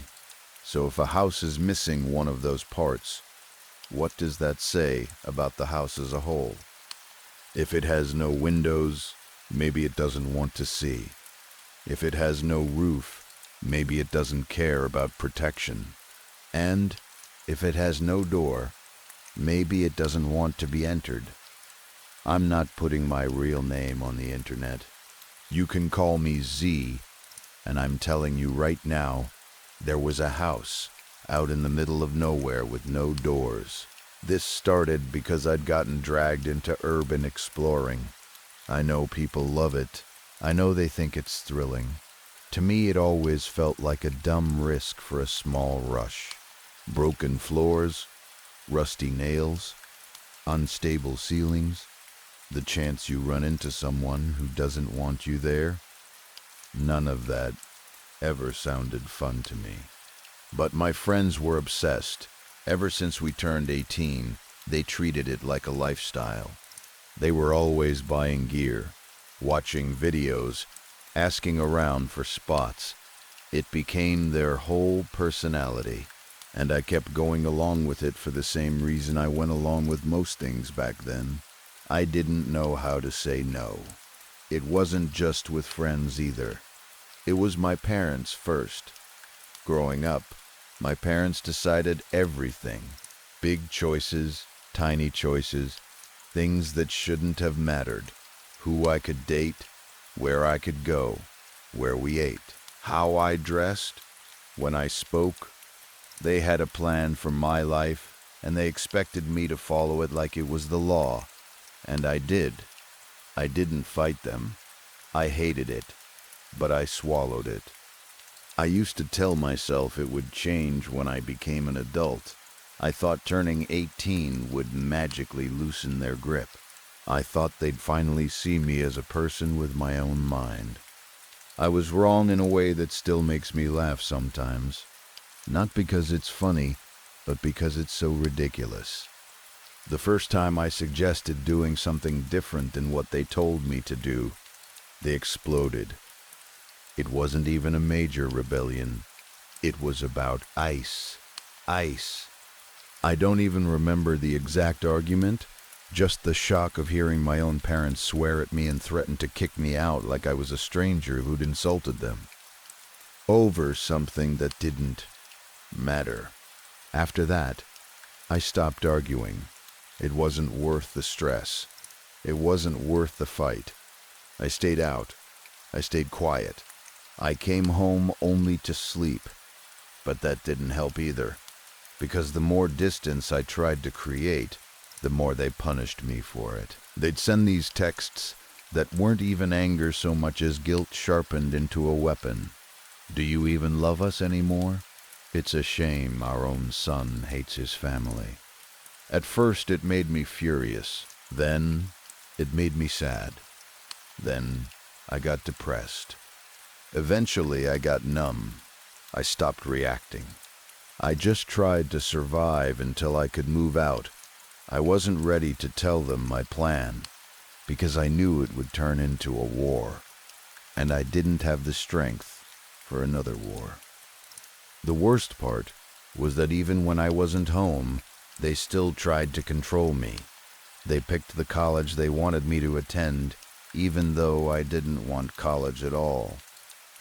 So if a house is missing one of those parts, what does that say about the house as a whole? If it has no windows, maybe it doesn't want to see. If it has no roof, maybe it doesn't care about protection. And if it has no door, maybe it doesn't want to be entered. I'm not putting my real name on the internet. You can call me Z, and I'm telling you right now, there was a house out in the middle of nowhere with no doors. This started because I'd gotten dragged into urban exploring. I know people love it. I know they think it's thrilling. To me, it always felt like a dumb risk for a small rush. Broken floors, rusty nails, unstable ceilings, the chance you run into someone who doesn't want you there. None of that ever sounded fun to me. But my friends were obsessed. Ever since we turned 18, they treated it like a lifestyle. They were always buying gear, watching videos, asking around for spots. It became their whole personality, and I kept going along with it for the same reason I went along with most things back then. I didn't know how to say no. It wasn't just with friends either. It was my parents first. Growing up, my parents decided everything. Big choices, tiny choices, things that shouldn't have mattered. Who I could date, where I could go, where we ate, how I dressed, when I spoke. They had a plan for my life, and they expected me to follow it like it was the law. And I did. I didn't fight them. I hated it, but I swallowed it. I used to tell myself it would change when I became an adult. I thought turning 18 would magically loosen their grip. I thought they'd finally see me as a person with my own mind. I was wrong in a way that still makes me laugh sometimes. Not because it's funny, but because it's so ridiculous. The first time I suggested doing something different than what they told me to do, they exploded. It wasn't even a major rebellion. It was about ice. Ice. I don't even remember the exact argument, just the shock of hearing my own parents swear at me and threaten to kick me out like I was a stranger who'd insulted them. Over something that didn't matter. After that, I stopped arguing. It wasn't worth the stress. It wasn't worth the fight. I stayed out. I stayed quiet. I came home only to sleep. But that didn't help either, because the more distance I tried to create, the more they punished me for it. They'd send these texts that weren't even anger so much as guilt sharpened into a weapon. Do you even love us anymore? It's a shame our own son hates his family. At first it made me furious. Then it made me sad. Then I got depressed. Eventually I got numb. I stopped reacting. I just tried to survive until I could move out. I wasn't ready to tell them my plan, because I knew it would turn into a war, and I didn't have the strength for another war. The worst part was that even when I wasn't home, they still tried to control me. They picked the college they wanted me to attend, even though I didn't want college at all.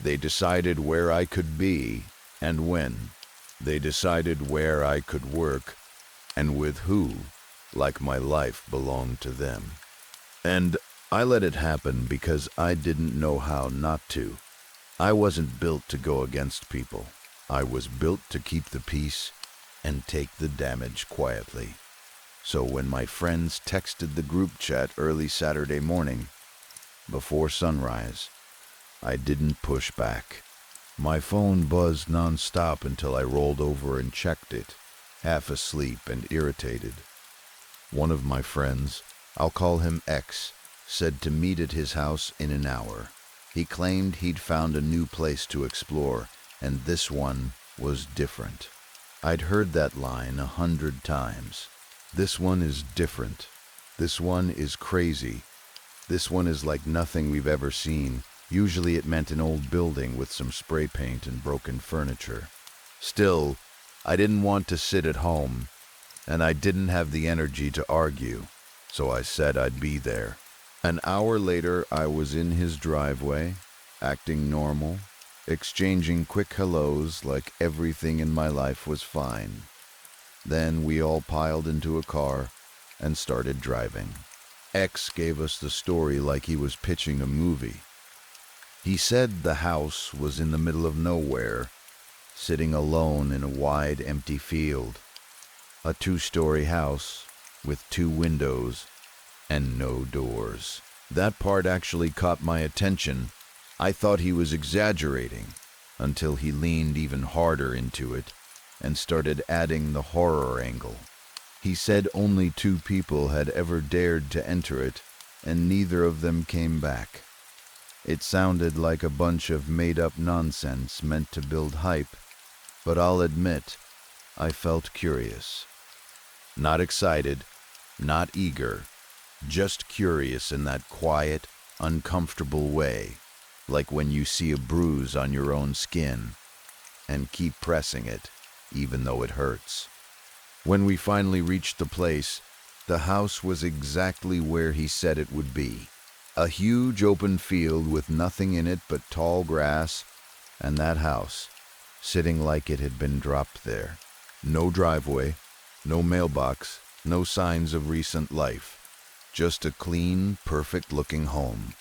They decided where I could be and when. They decided where I could work and with who, like my life belonged to them. And I let it happen because I didn't know how not to. I wasn't built to go against people. I was built to keep the peace and take the damage quietly. So when my friends texted the group chat early Saturday morning, before sunrise, I didn't push back. My phone buzzed nonstop until I rolled over and checked it, half asleep and irritated. One of my friends, I'll call him X, said to meet at his house in an hour. He claimed he'd found a new place to explore, and this one was different. I'd heard that line 100 times. This one is different. This one is crazy. This one is like nothing we've ever seen. Usually it meant an old building with some spray paint and broken furniture. Still, I didn't want to sit at home, and I didn't have the energy to argue, so I said I'd be there. An hour later, I was in his driveway, acting normal, exchanging quick hellos like everything in my life was fine. Then we all piled into a car and started driving. X gave us the story like he was pitching a movie. He said the house was in the middle of nowhere, sitting alone in a wide, empty field. A 2-story house with 2 windows and no doors. That part actually caught my attention. I thought he was exaggerating until he leaned even harder into it and started adding the horror angle. He said only 2 people had ever dared to enter it, and neither of them came back. It sounded like a bunch of made-up nonsense meant to build hype, but I'll admit, I felt curious. Not excited, not eager, just curious in that quiet, uncomfortable way, like when you see a bruise on your own skin and keep pressing it, even though it hurts. When we finally reached the place, the house was exactly where he said it would be. A huge open field with nothing in it but tall grass, and that house, sitting like it had been dropped there. No driveway, no mailbox, no signs of recent life. Just a clean, perfect-looking home,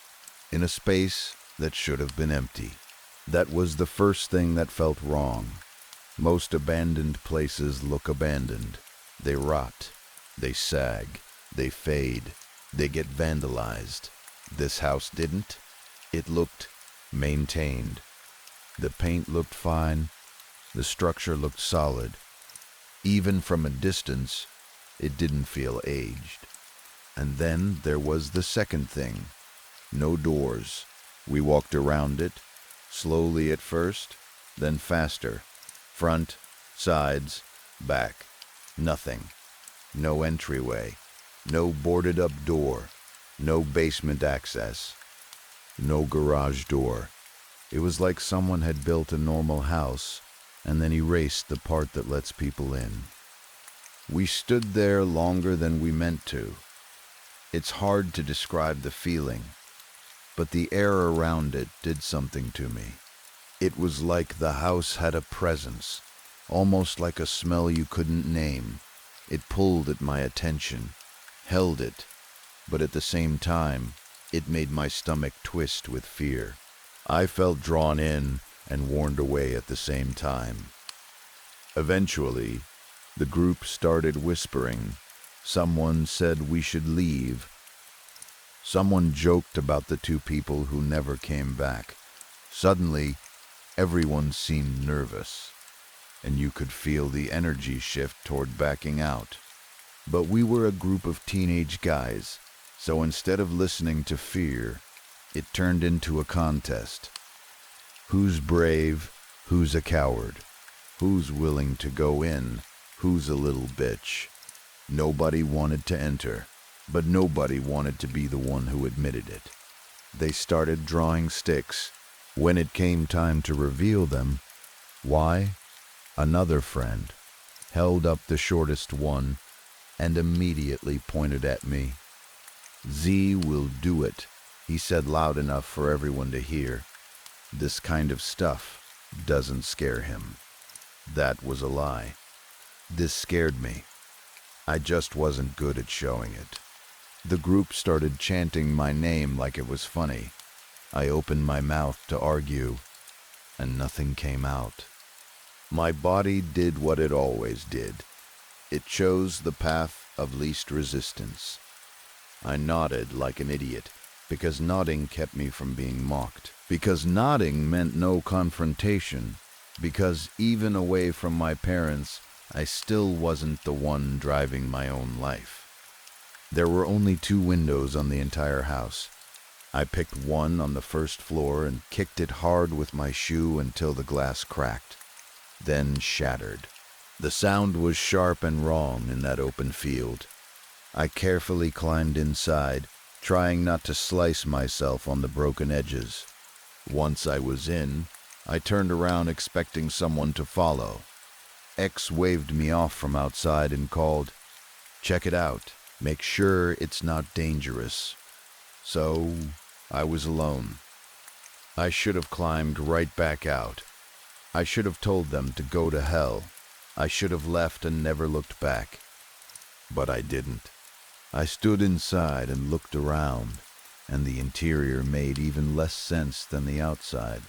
in a space that should have been empty. That was the first thing that felt wrong. Most abandoned places look abandoned. They rot, they sag, they fade, they get vandalized. This house didn't. It looked maintained. The paint looked fine. The structure looked solid. Even from a distance, it didn't feel aged. And then there was the second thing. No doors. We walked around it, slowly at first, then faster. Front, sides, back. Nothing. No entryway. No boarded-up door. No basement access. No garage door. It was like someone had built a normal house and then erased the part that lets people in. We stood there longer than we meant to. It's hard to describe the feeling, but the air around it did something to me. It was like the house had a presence, almost like a smell you couldn't name. It pulled at my attention, held it, but at the same time, it made my stomach twist with fear. I felt drawn in and warned away at the same time. Eventually, the group started whispering. Someone said we should leave. Someone joked about the 2 people who never came back. Suddenly, everyone seemed nervous, and you could feel the energy shift toward backing out. But we were a group of teenage guys, so instead of listening to fear, it turned into a contest. Who's brave? Who's a coward? Who's willing to go in? Who's a little bitch? Nobody wanted to enter, but nobody wanted to be the one who admitted it. They started drawing sticks. When it came time to reveal them, why? Another friend held up the shortest one and immediately pointed at me. Z will do it, he said loud enough for everyone to hear. This kind of stuff doesn't scare him. That was a lie. This scared me. I just wasn't good at showing it. The group started chanting my name like it was funny. I opened my mouth to argue, and nothing came out. My body did what it always did. It chose the path of least resistance. I nodded like an idiot, because nodding kept me from being mocked. Because nodding meant no confrontation. Because even away from my parents, I still wasn't the one driving my own life. There were only 2 windows on the entire house. I picked one on the first floor and kicked it hard with my shoe until the glass cracked, then shattered. The sound was sharp and wrong in that open field. I carefully climbed inside, trying not to slice myself on the broken edges. Once I was in, I turned around expecting someone to follow. X waved me off from outside and called, "Check it out. Make sure it's not dangerous." So, I was alone. I should have climbed right back out. I should have told them to go to hell. I should have left and never looked back. But I didn't. I stood inside and looked around, and the interior made even less sense than the outside.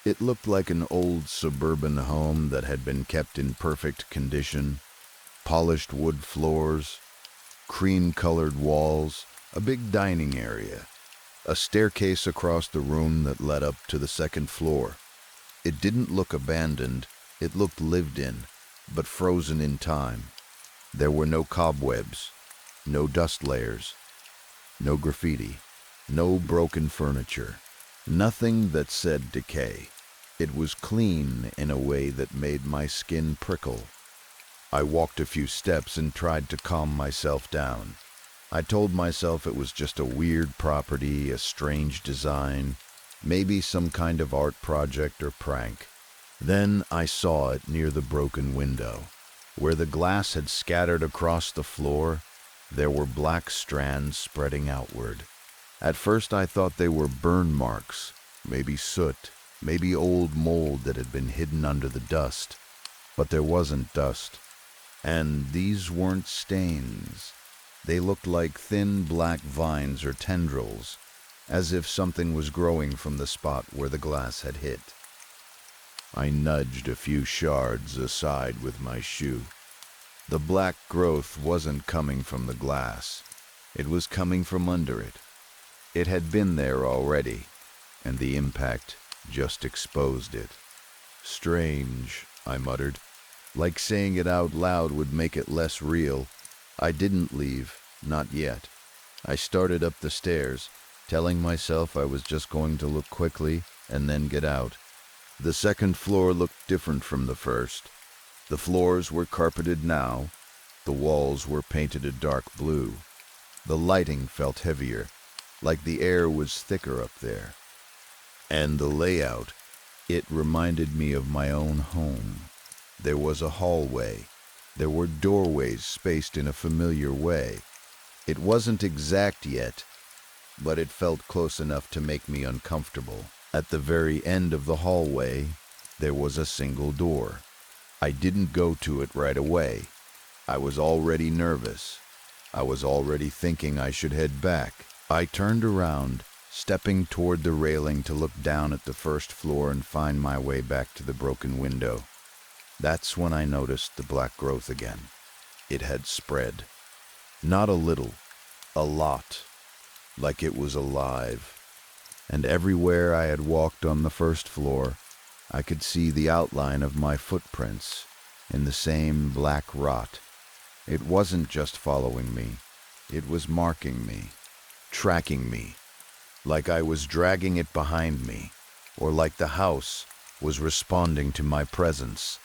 It looked like an old suburban home that had been kept in perfect condition. Polished wood floors, cream-colored walls, a big dining area, a staircase across the room that led up to the second floor. It didn't look abandoned, it looked lived in, but frozen in time. There were no cobwebs, no dust layers, no graffiti, no broken furniture, nothing that said decay. It was clean in a way that made my skin prickle. I walked a few steps and tried to calm myself down. I told myself it was just a weird property, a strange design, maybe some kind of art project or prank. Then I saw it near the broken window. Where the glass had scattered across the floor, there were black strands spreading outward. At first I thought they were burn marks, maybe soot, maybe old mold that had been hidden under the dust. But there wasn't dust. And these weren't stains. They looked like thin black vines or tendrils, as if something was growing from the spot where the glass had hit. I nudged a few shards aside with my shoe. The black growth wasn't coming from the glass. It was coming from under it. It had been there already, and the impact just exposed it. "Strange," I muttered. Like saying it out loud would make it less real. I didn't leave, not yet. I started up the stairs, telling myself I was just going to look quickly and then get out. The second floor looked different from the first. The floors were carpeted now. The walls were painted a dark blue. The lighting felt heavier, like the air was thicker up there. And the layout, it reminded me of my own home. There was a hallway. There were doorways spaced in a familiar way. It wasn't exact yet, but it felt close enough to make me uncomfortable. At the very end of the hallway, there was a single door. I didn't go to it right away. I was already nervous. I was already thinking I should head back. I turned around, stepping toward the railing to look down at the first floor and find my way back to the broken window. That's when I noticed the black growth again. It had spread. Not a little, a lot, like it was alive. And everywhere I had walked on the first floor, I could see the outline of my footprints in the same black rot. It wasn't just following me. It was marking me, tracking me, like I was dragging it behind me, or like the house was responding to my presence.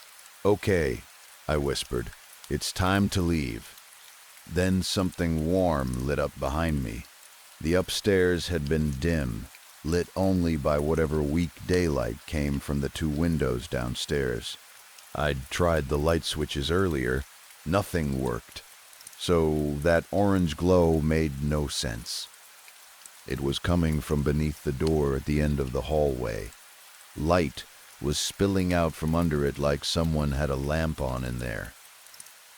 "Okay," I whispered, "it's time to leave." Then something warm lit up behind me. The upstairs had been dim, lit only by whatever weak daylight came from the 2 windows downstairs. I'd tried the light switches earlier. Nothing worked. So that orange glow made no sense. It was coming from beneath the door at the end of the hallway. Light was spilling out from under it like someone had a lamp on in there.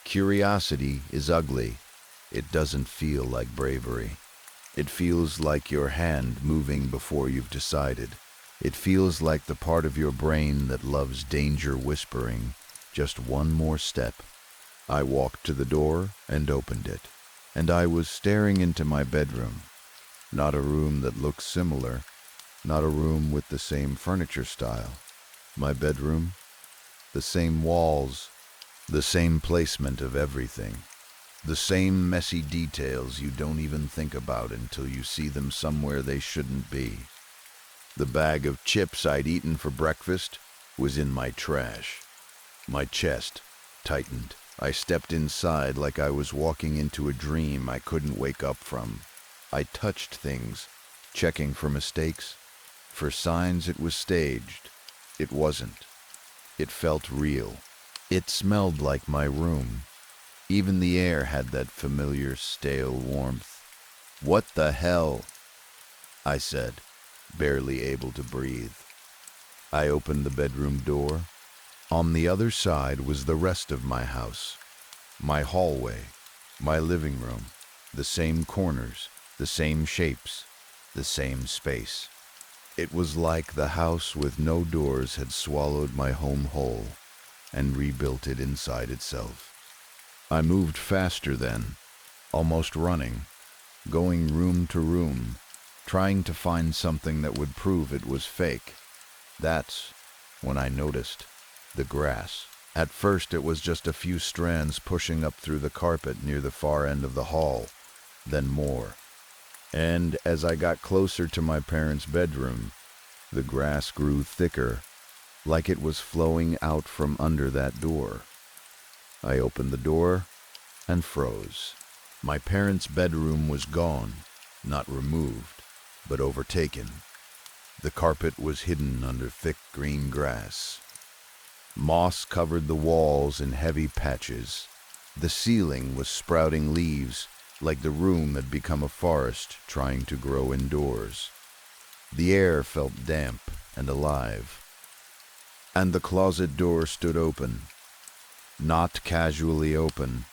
Curiosity is ugly. It doesn't feel like bravery. It feels like your hand moving before you've decided. It feels like the part of your brain that loves danger whispering, "Just one more step." I walked to the door and opened it, and I was staring into my bedroom. Not a room that looked similar, not a room with the same furniture style. My bedroom, the same walls, the same placement of everything. The same messy details you don't even think about until you see them somewhere they shouldn't be. The bag of chips I'd eaten for breakfast was in my trash. My chest tightened. I stepped inside like I was walking into a dream I couldn't wake up from. I touched things, checking for mistakes, for signs it was staged. It wasn't. It felt real. It smelled like my room. Even the air had that familiar, stale warmth. "What the hell?" I said, barely able to breathe. I opened the bedroom door. On the other side was the rest of my house. My hallway, my living room, the same corners, the same shapes, the same space. It was like the house with no doors had swallowed my home whole and rebuilt it inside itself. I moved faster then, almost running, going room to room, trying to find something that would prove it was fake. That's when I noticed the grass. At first it was just a few strands pushing up through the carpet near the far end of the hall, then more. And as I got closer to my parents' bedroom, the grass grew thicker, like it was flowing out from under that door. I opened the door and froze. My parents' bedroom was gone, not removed, but overtaken. The carpet was hidden under thick green grass. Moss covered the walls in heavy patches. The ceiling was sprouting leaves, like the room had become a forest trying to grow indoors. The air felt damp and alive. And the closet door stood open. Not casually open,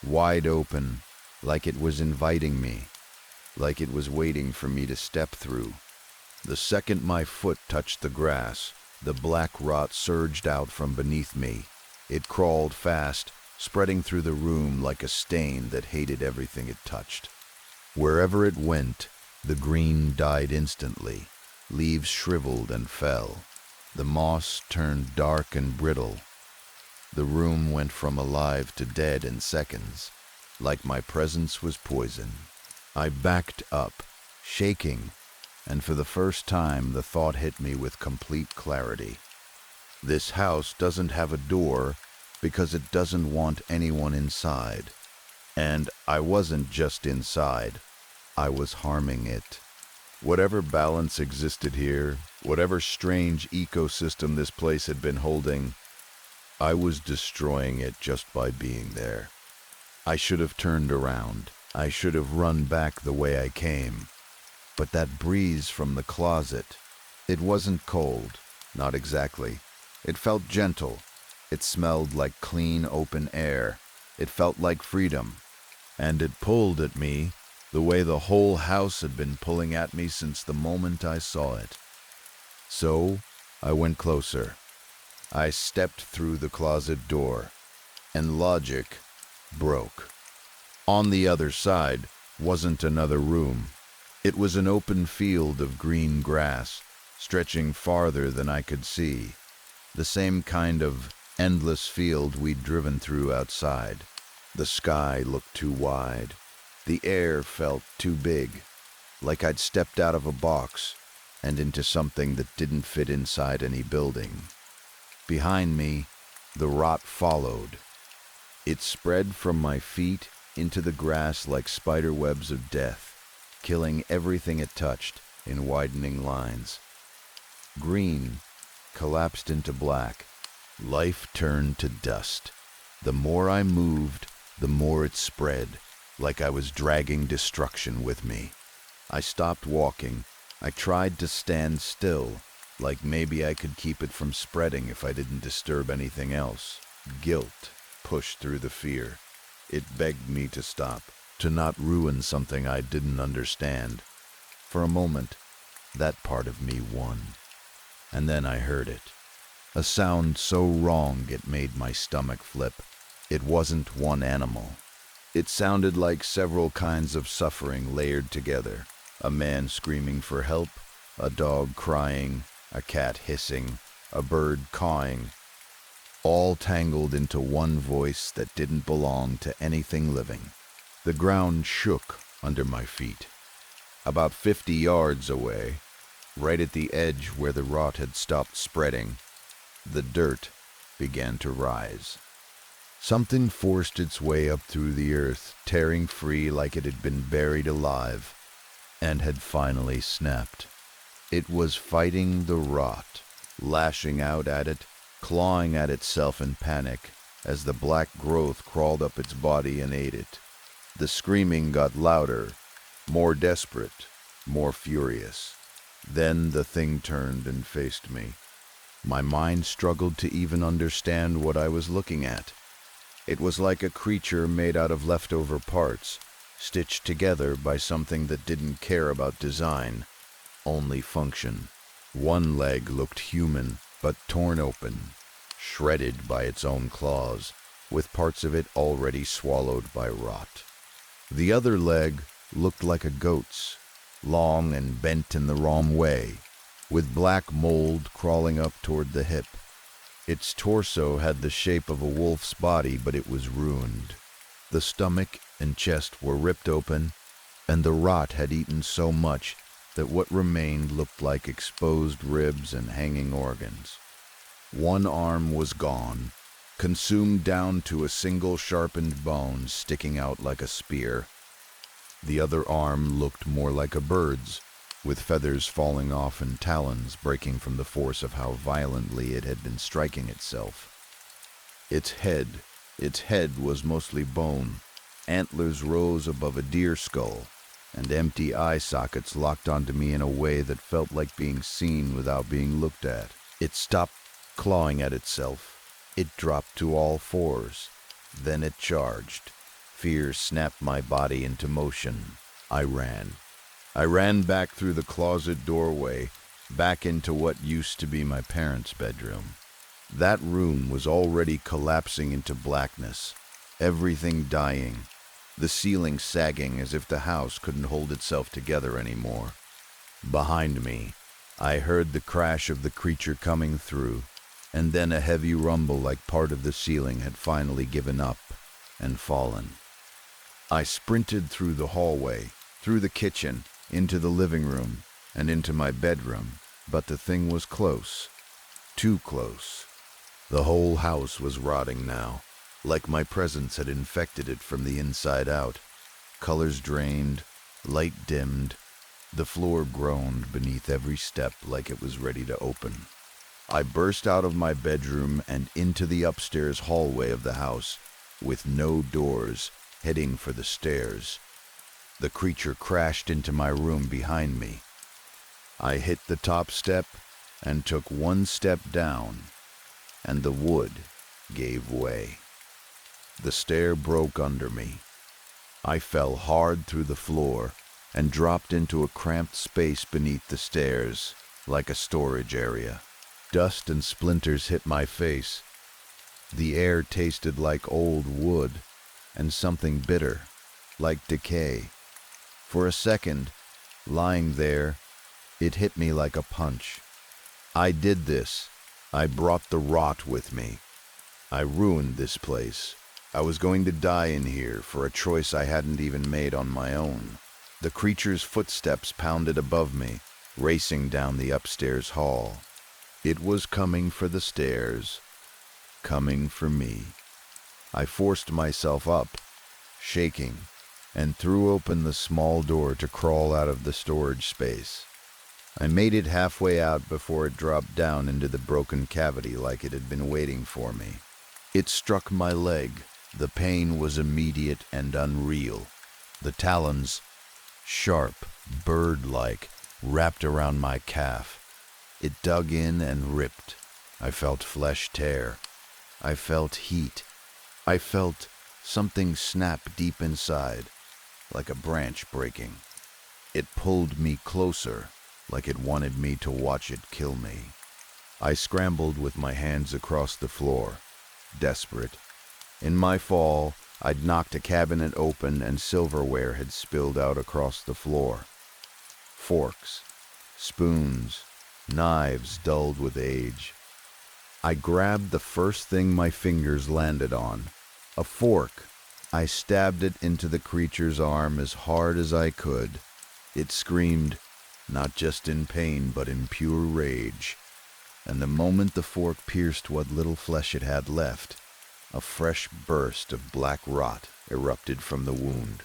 wide open, like it was inviting me, like it was waiting for me to step through. The second my foot touched the grass, the black rot surged out from beneath me. It crawled fast, spreading through the room like a stain that hated everything it touched. Wherever it went, the green died instantly. Leaves shriveled and fell. The moss turned dark and brittle. The room went from alive to dead in seconds, like my presence was poison. I backed up, shaking, and for the first time the thought hit me with complete clarity. This house doesn't have a door because it doesn't want anyone inside. And I wasn't just inside, I was harming it. Whatever balance existed here, whatever strange ecosystem this place had been holding, I was destroying it just by being there. I should have turned around. I should have run back the way I came. But that breeze from the closet, it wasn't cold, not exactly. It felt gentle. It smelled like clean, open air. It felt like freedom. And it pulled at me the way the whole house had been pulling at me since the moment I saw it. So I went closer. I stepped through the closet door, and logic broke. On the other side wasn't another room. It was an open field of green grass, stretching farther than I could see. The same kind of endless field we'd driven through outside. The sky looked too wide. The air felt too big, like I'd stepped out of a box and into something that didn't fit inside any building. Behind me, the rot followed. It spread from my feet into the grass like spider webs of death, killing everything it touched in widening lines. Green collapsed into black. Life turned to dust. The more I moved, the more it spread, like I was dragging destruction with me. I stopped walking. I tried to stand still, like maybe I could keep it from spreading if I didn't disturb anything else. Guilt pushed through the fear. It begged me to stop, to not ruin something I didn't understand. For a moment, that part of me won. And then I heard it. A sound so wrong it made my stomach flip. It wasn't one animal. It sounded like several kinds of suffering layered together. A man screaming for help, a dog crying, a cat hissing, a bird cawing, all tangled into one voice that didn't belong to anything living. The ground shook under my feet. About 50 yards away, right at the edge where the rot had stopped spreading, the dirt began to rise. Something forced its way up through the earth, tearing free like it had been buried alive, and had finally snapped. It was fighting the rot, lashing out at it, clawing at itself in panic as the black growth crawled up its body and ate it. The screaming got louder, more desperate, more furious. Then the thing turned and faced me. My mind struggled to even understand what I was looking at. It was like a creature made out of leftover parts, stitched together by something that didn't care about design, only function. One leg looked human, but torn open, shredded by its own claws, with parts of it already swallowed by rot. The other leg looked like a goat's, long and bent in the wrong way, with black mold crawling up toward the hip. Its torso had the shape of a wolf's body, but it was ruined. The stomach and chest were ripped open, and the rot had eaten so much that what remained looked like exposed ribs and hanging organs. One arm was gone, consumed down to a single sharpened bone sticking out like a spear. The other arm looked more like a bird's, with feathers falling off and talons breaking from the force of how violently it had been striking itself. Its head was mostly bone. Antlers rose above a deer skull, and empty eye sockets locked onto me in a way that felt like being seen without being looked at. It stopped clawing at itself. It dropped to all fours. Then it charged. Fear snapped my body into motion. I ran. I ran back through the closet doorway, back into what used to be my parents' bedroom. That room was already collapsing into blackness, everything dying, the ceiling sagging as if the house couldn't hold itself together anymore. Behind me, I heard the crash of the creature coming through, and then a heavy rumble like part of the ceiling had finally given up and fallen. I sprinted through the hallway, through the kitchen, into the living room, and into my bedroom, but the thing was close. Too close. The whole house was rotting now, like my presence had infected it from the inside out. Colors drained, light dimmed, the floor groaned beneath every step like it was ready to open. I burst out of my bedroom and into the upstairs hallway of the house, with no doors, heading for the stairs. The creature crashed into my room behind me. I hit the top step and took one step down, and the wood gave way. The stair broke under me. I fell hard through the floor and dropped into a cramped space beneath the stairs, like a storage area. Dust and splinters hit my face. The air tasted like old wood and something bitter, like decay. For a second, lying there, it hit me like a punch. I did this. I brought the rot with me. I ruined this place. I was going to die in here for a choice I hadn't even made on my own. The creature's footsteps pounded above me, racing down the upstairs hall. It was coming for the stairs, coming for me. I forced myself up, shaking, and threw open the small door to crawl out of the storage space. I made it halfway out before it dropped down into the broken cavity like it had been waiting for me. It struck my leg. The pain was immediate and unreal. The talons, sharp, bird-like, wrapped around my calf. It dug in and ripped. I felt flesh tear. I felt heat. I felt something snap deep inside, like a branch breaking. It pulled me closer, like it wanted me to watch it kill me. I scrambled with my hands across the floor, desperate. In my fall, I'd knocked a cabinet open and silverware had spilled out across the floor. Forks, spoons, knives dulled with age. I grabbed the first thing my fingers landed on, a fork, I stabbed it into the creature's arm as hard as I could. It screamed, not just in pain, but in pure rage. And the moment the fork pierced what little flesh it had left, a fresh burst of black rot erupted from the wound.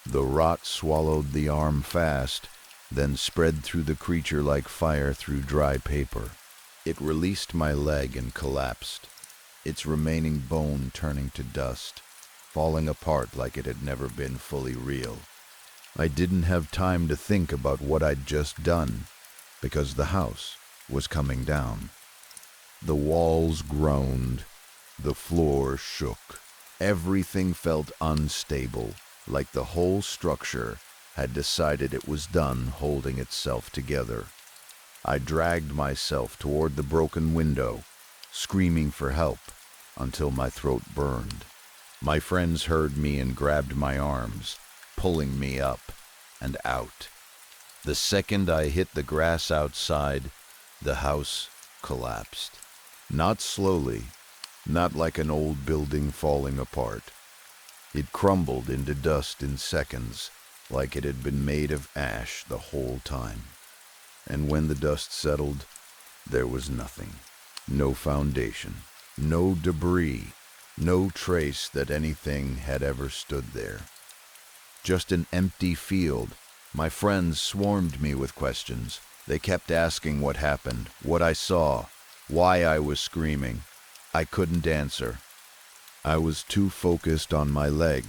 The rot swallowed the arm fast, then spread through the creature like fire through dry paper. It released my leg and collapsed, its remaining bone turning to dust, falling apart like it had never been fully real. I didn't have time to think about what I'd just done, because the house was coming down. The walls groaned, the floor shook. Everything felt unstable, like the whole structure had decided it was done holding itself together. I dragged myself toward the broken window, screaming for help until my throat burned. My friends heard me and grabbed my arms, pulling me up and out. The second I hit the grass outside, the house collapsed. Not slowly, not like an old building falling apart. It crumbled into dust in seconds, like it had been made of ash the whole time. And when the dust settled, there was nothing. No foundation, no debris, no trace that anything had ever stood there. Just an empty field. My friends swarmed me with questions. They kept asking what happened, what I saw, why I was screaming. I couldn't answer. I was too focused on my leg,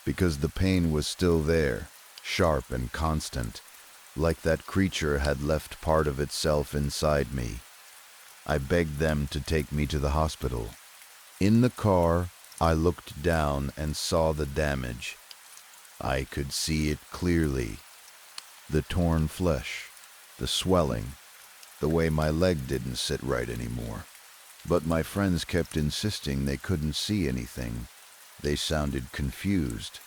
because the pain was still there, sharp and constant, like that creature had left part of itself inside me. I begged them to take me to the hospital. In the car, I looked down and saw the damage. I could see it clearly. The torn flesh, the swelling, the way my leg didn't sit right anymore. But my friends kept insisting they couldn't see anything. They sounded confused,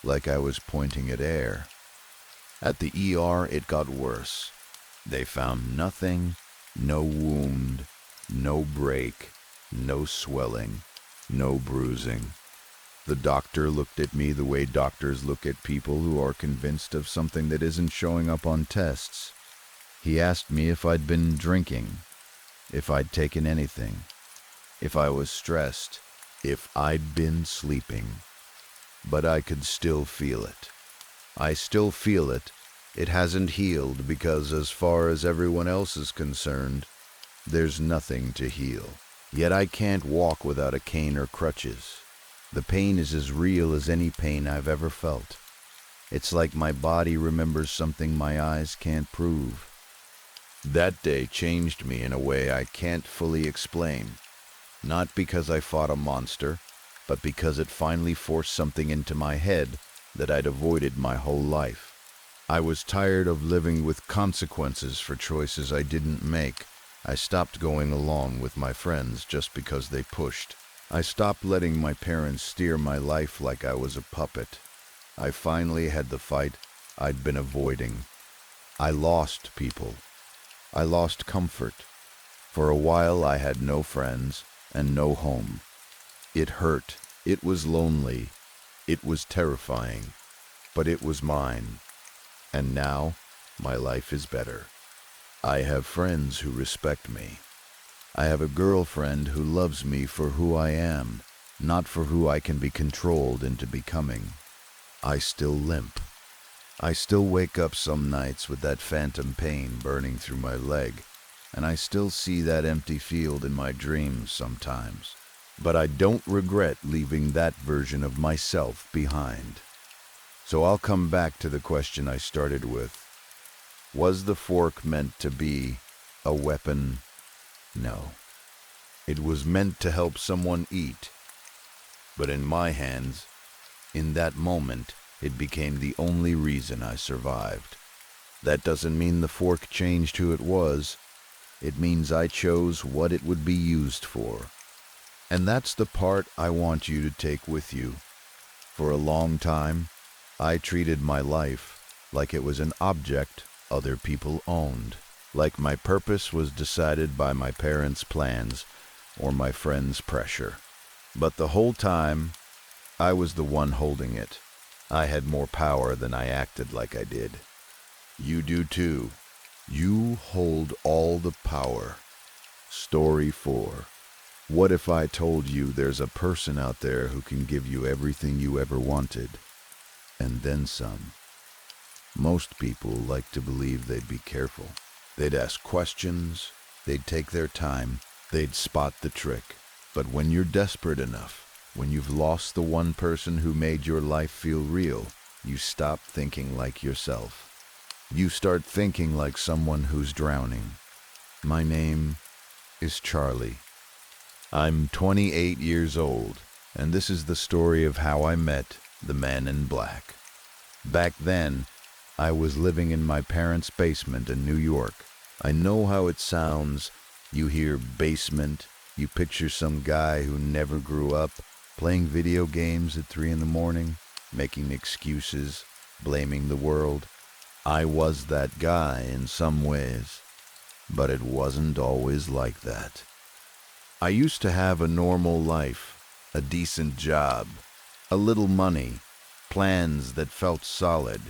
like I was pointing at air. At the ER, it got worse. They found nothing, no wound, no break, no swelling, no bruising. The doctor looked at me the way doctors look at people who are convinced of something that isn't showing up on tests. He asked me if I'd been drinking, if I'd taken anything, if I was stressed, if I'd been sleeping. But I could still feel it. I still feel it. It hasn't healed because, as far as everyone else is concerned, there's nothing to heal. Yet I can't walk without a cane or crutches. The pain is as real as any pain I've ever felt. It's like my body remembers something my eyes can't prove. That day changed me in a way I can't fully explain. Not because I fought a monster, but because it finally forced something into my head that I'd avoided my whole life. I was tired of living with consequences for choices I didn't make. I stopped going along with my friends just because they pushed. I stopped letting my parents steer my life like I was a puppet. I finally had the fight I'd been avoiding. I lost people. I lost comfort. For a while I had no friends and no home. It hurt. It was lonely. It was terrifying. But it was mine. And now my life is better. I have friends who respect me. I have a girlfriend who loves me for who I am, not for who I can be controlled into becoming. I still limp. I still wake up some nights with that phantom pain burning through my leg, and I still see that empty field in my dreams sometimes. But I don't regret leaving that version of myself behind. So I'll come back to the question I started with. Was the fork meant to be a weapon? No. It was meant to help someone eat. But in my hands, in that moment, it became the only reason I survived. That doesn't mean the fork changed who it was. It means I chose what it would be used for. And that's the part I want you to take with you. For a long time, I treated my life like it was an object other people owned, like my purpose was decided by my parents' plans or my friends' pressure. But the whole time, I was the one holding it. I had more power than I acted like I did. You do too. You hold all the power. Story 4. What if I told you there's a person out there who can give you everything you ever wanted, and then some? Most people like to believe they'd be careful. They'd ask questions, they'd take their time, they'd spot the trick. But when you're desperate enough, when you've lost the one person who made your life feel real, you stop thinking like yourself. You start thinking like someone who's drowning. My name is Charlie. I'm 28 years old, and this is the story of how I met the man in black. Back then, I was living in my parents' basement in New York. I know how it sounds. You hear basement, you picture some guy who never grew up, playing video games at 3 in the morning, making excuses, blaming the world. I was that guy in some ways, but it wasn't always like that. I used to have a normal life, a decent job, a little money, plans that felt solid.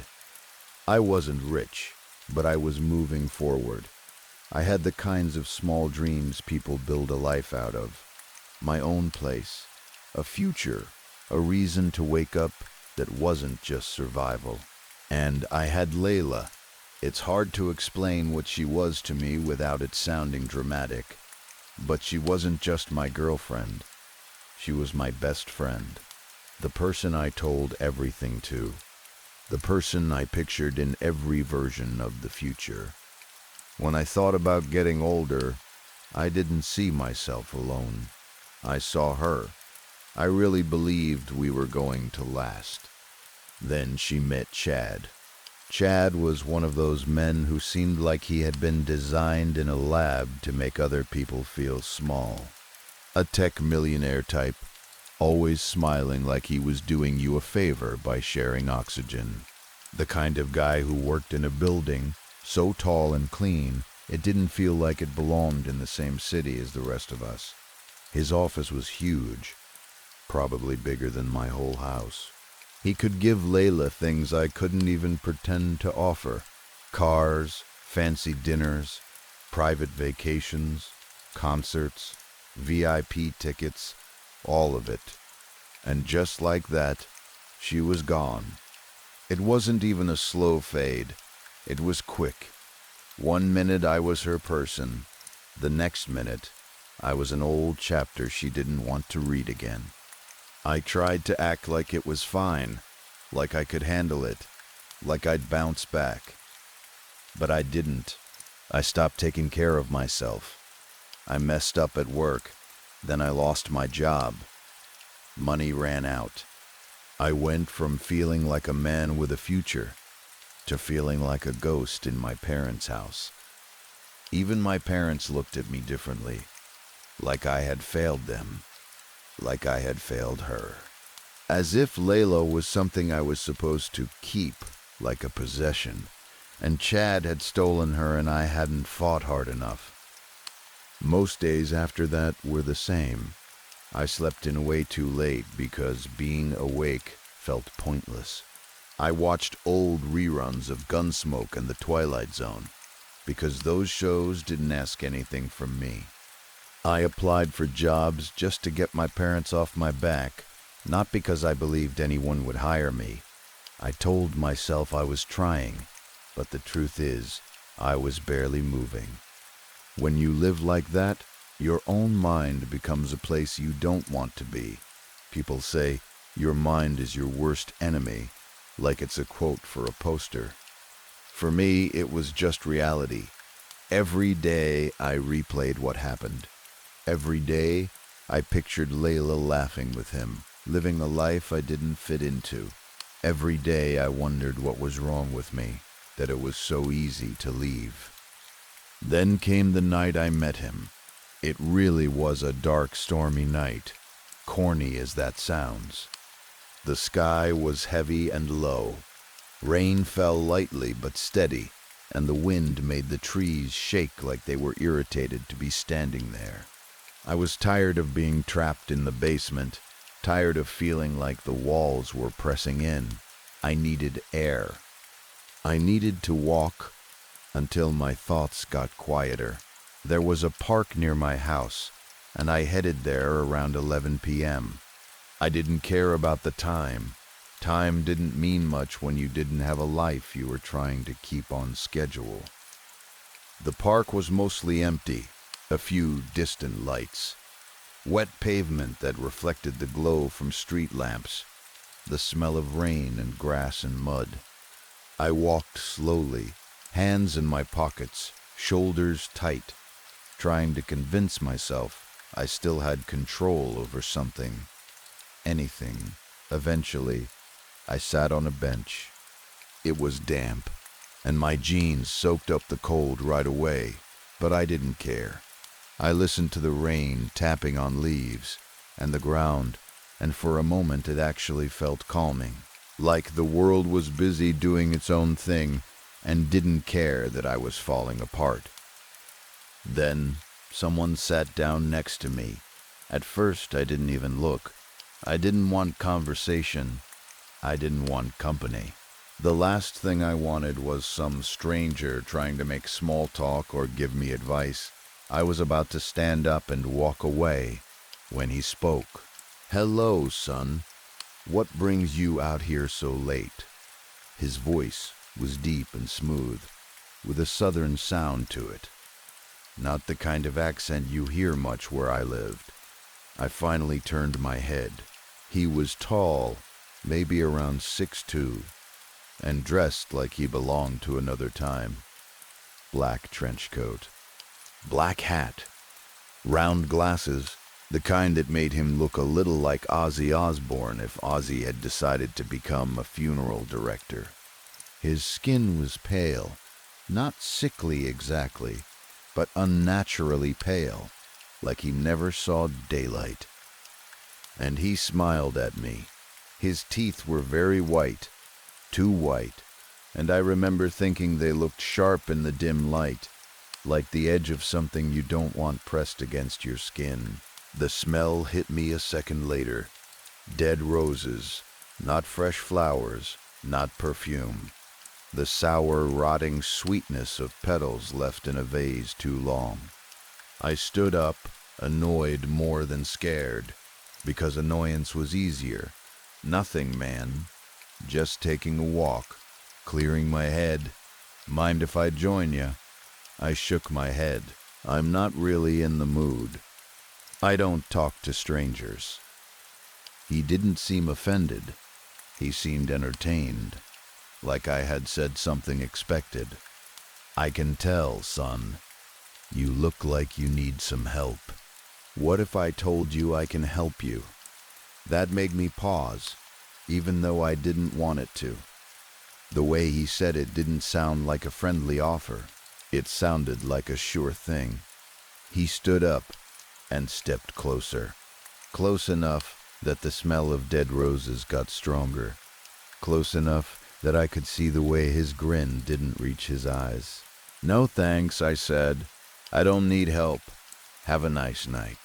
I wasn't rich, but I was moving forward. I had the kinds of small dreams people build a life out of. My own place, a future, a reason to wake up that wasn't just survival. And I had Layla. It's hard to explain what she was to me without it sounding dramatic. But she wasn't just my girlfriend. She was my best friend. The person I told everything to. The person I pictured in every version of the future. When I thought about getting older, I didn't see myself alone. I saw her. I really believed we were going to last. Then she met Chad. Chad was one of those men who seemed like he had been designed in a lab to make other people feel small. A tech millionaire type, always smiling like he was doing you a favor by sharing oxygen. The kind of guy who worked in a building so tall and clean, it didn't feel like it belonged in the same city as the rest of us. His office was huge, probably bigger than my whole house. He could give Layla things I couldn't even pretend to offer. Cars, fancy dinners, private vacations, concerts, VIP tickets, all of it. And just like that, she was gone. It wasn't even a slow fade. It was quick. 1 minute I was her person. The next minute, I was an old chapter she didn't want to read again. I tried to act like it was fine, like I could handle it, like I'd bounce back. But I didn't. I stopped taking care of myself. I messed up at work, then I lost my job. Money ran out. I went from feeling like a man with a future to feeling like a ghost in my parents' house. Even my parents looked at me differently, like I had failed them. Like I had failed her. As if Layla was something I was supposed to keep, like a possession, and Chad had stolen her and I hadn't fought hard enough. Most days after that were the same. I slept in way too late because being awake felt pointless. I watched old reruns of Gunsmoke and The Twilight Zone because those shows didn't ask anything from me. I applied for jobs just to get my parents off my back, not because I believed anyone would hire me. I told myself I was trying, but the truth is, I was barely moving. When you live like that, your own mind becomes a place you don't want to be. People say, your mind is your worst enemy, like it's a quote for a poster. For me, it was just reality. Every day I replayed what happened. Every day, I pictured Layla laughing with him, living a life I didn't fit into. Every day I wondered what was wrong with me, that it was so easy to leave. Then came the night I met him. It really was a dark, stormy night, corny as that sounds. The sky was heavy and low. Rain fell lightly but steady, and the wind made the trees shake like they were irritated to be standing there. I was tired of being trapped in the basement, tired of feeling like the walls were pressing in. I needed air. I needed to walk until my thoughts got quieter. There was a park near my house, and I headed there around 11 p.m. I didn't care about the time. Time didn't mean much when you didn't have a life you were trying to keep on schedule. The park was mostly empty, a few distant lights. Wet pavement that reflected the glow from street lamps, the smell of rain and grass and mud. I walked slowly, hands in my pockets, shoulders tight, trying to convince myself I still had control over something, anything. Eventually, I sat on a bench. It was damp, and my jeans soaked up the cold right away, but I didn't care. I listened to the rain tapping on leaves and the ground, and for a moment it actually felt calming, like the world was busy doing its own thing and didn't care that I was falling apart. Then someone sat down next to me. At first I didn't even look. I didn't want conversation. I didn't want company. The last thing I wanted was some stranger trying to make small talk or give me advice. I was about to stand up and walk away when he spoke. "Hello, son. What brings you out here so late?" His voice was deep and smooth, with a southern sound to it. Not the kind of accent you hear much where I lived. I finally turned my head. He was tall, maybe around 6'2", and dressed like he belonged to another time. Black trench coat, black hat, round glasses, the kind that made him look a little like Ozzy Osbourne if Ozzy had decided to become a funeral director. His skin was pale, not sickly exactly, but unnaturally pale, like he never saw daylight. And he smiled at me. His teeth were very white, too white, and I remember thinking they looked sharp in the dim light, like the edge of something you don't want pressed against your skin. The smell hit me a second later. Dead roses, not fresh flowers, not perfume. The sour, rotting sweetness of petals left in a vase too long. I stood up, annoyed more than scared, because annoyance was easier. Nothing, man. Just taking a walk, clearing my head. Mind if I join ya? I shook my head. I'm not really in the mood. I don't talk to strangers. He didn't seem offended. He seemed entertained, like I had said something expected. "I can tell, son. You look like you need some help. What if I told you I can help you?" That made me pause, even though I didn't want it to. The way he said it didn't sound like a friendly offer. It sounded like a sure thing. He stood up and stepped closer. Close enough that the smell of dead roses got stronger. Close enough that I could see the way his grin didn't reach his eyes. "No thanks," I said. "I don't need help. Have a nice night."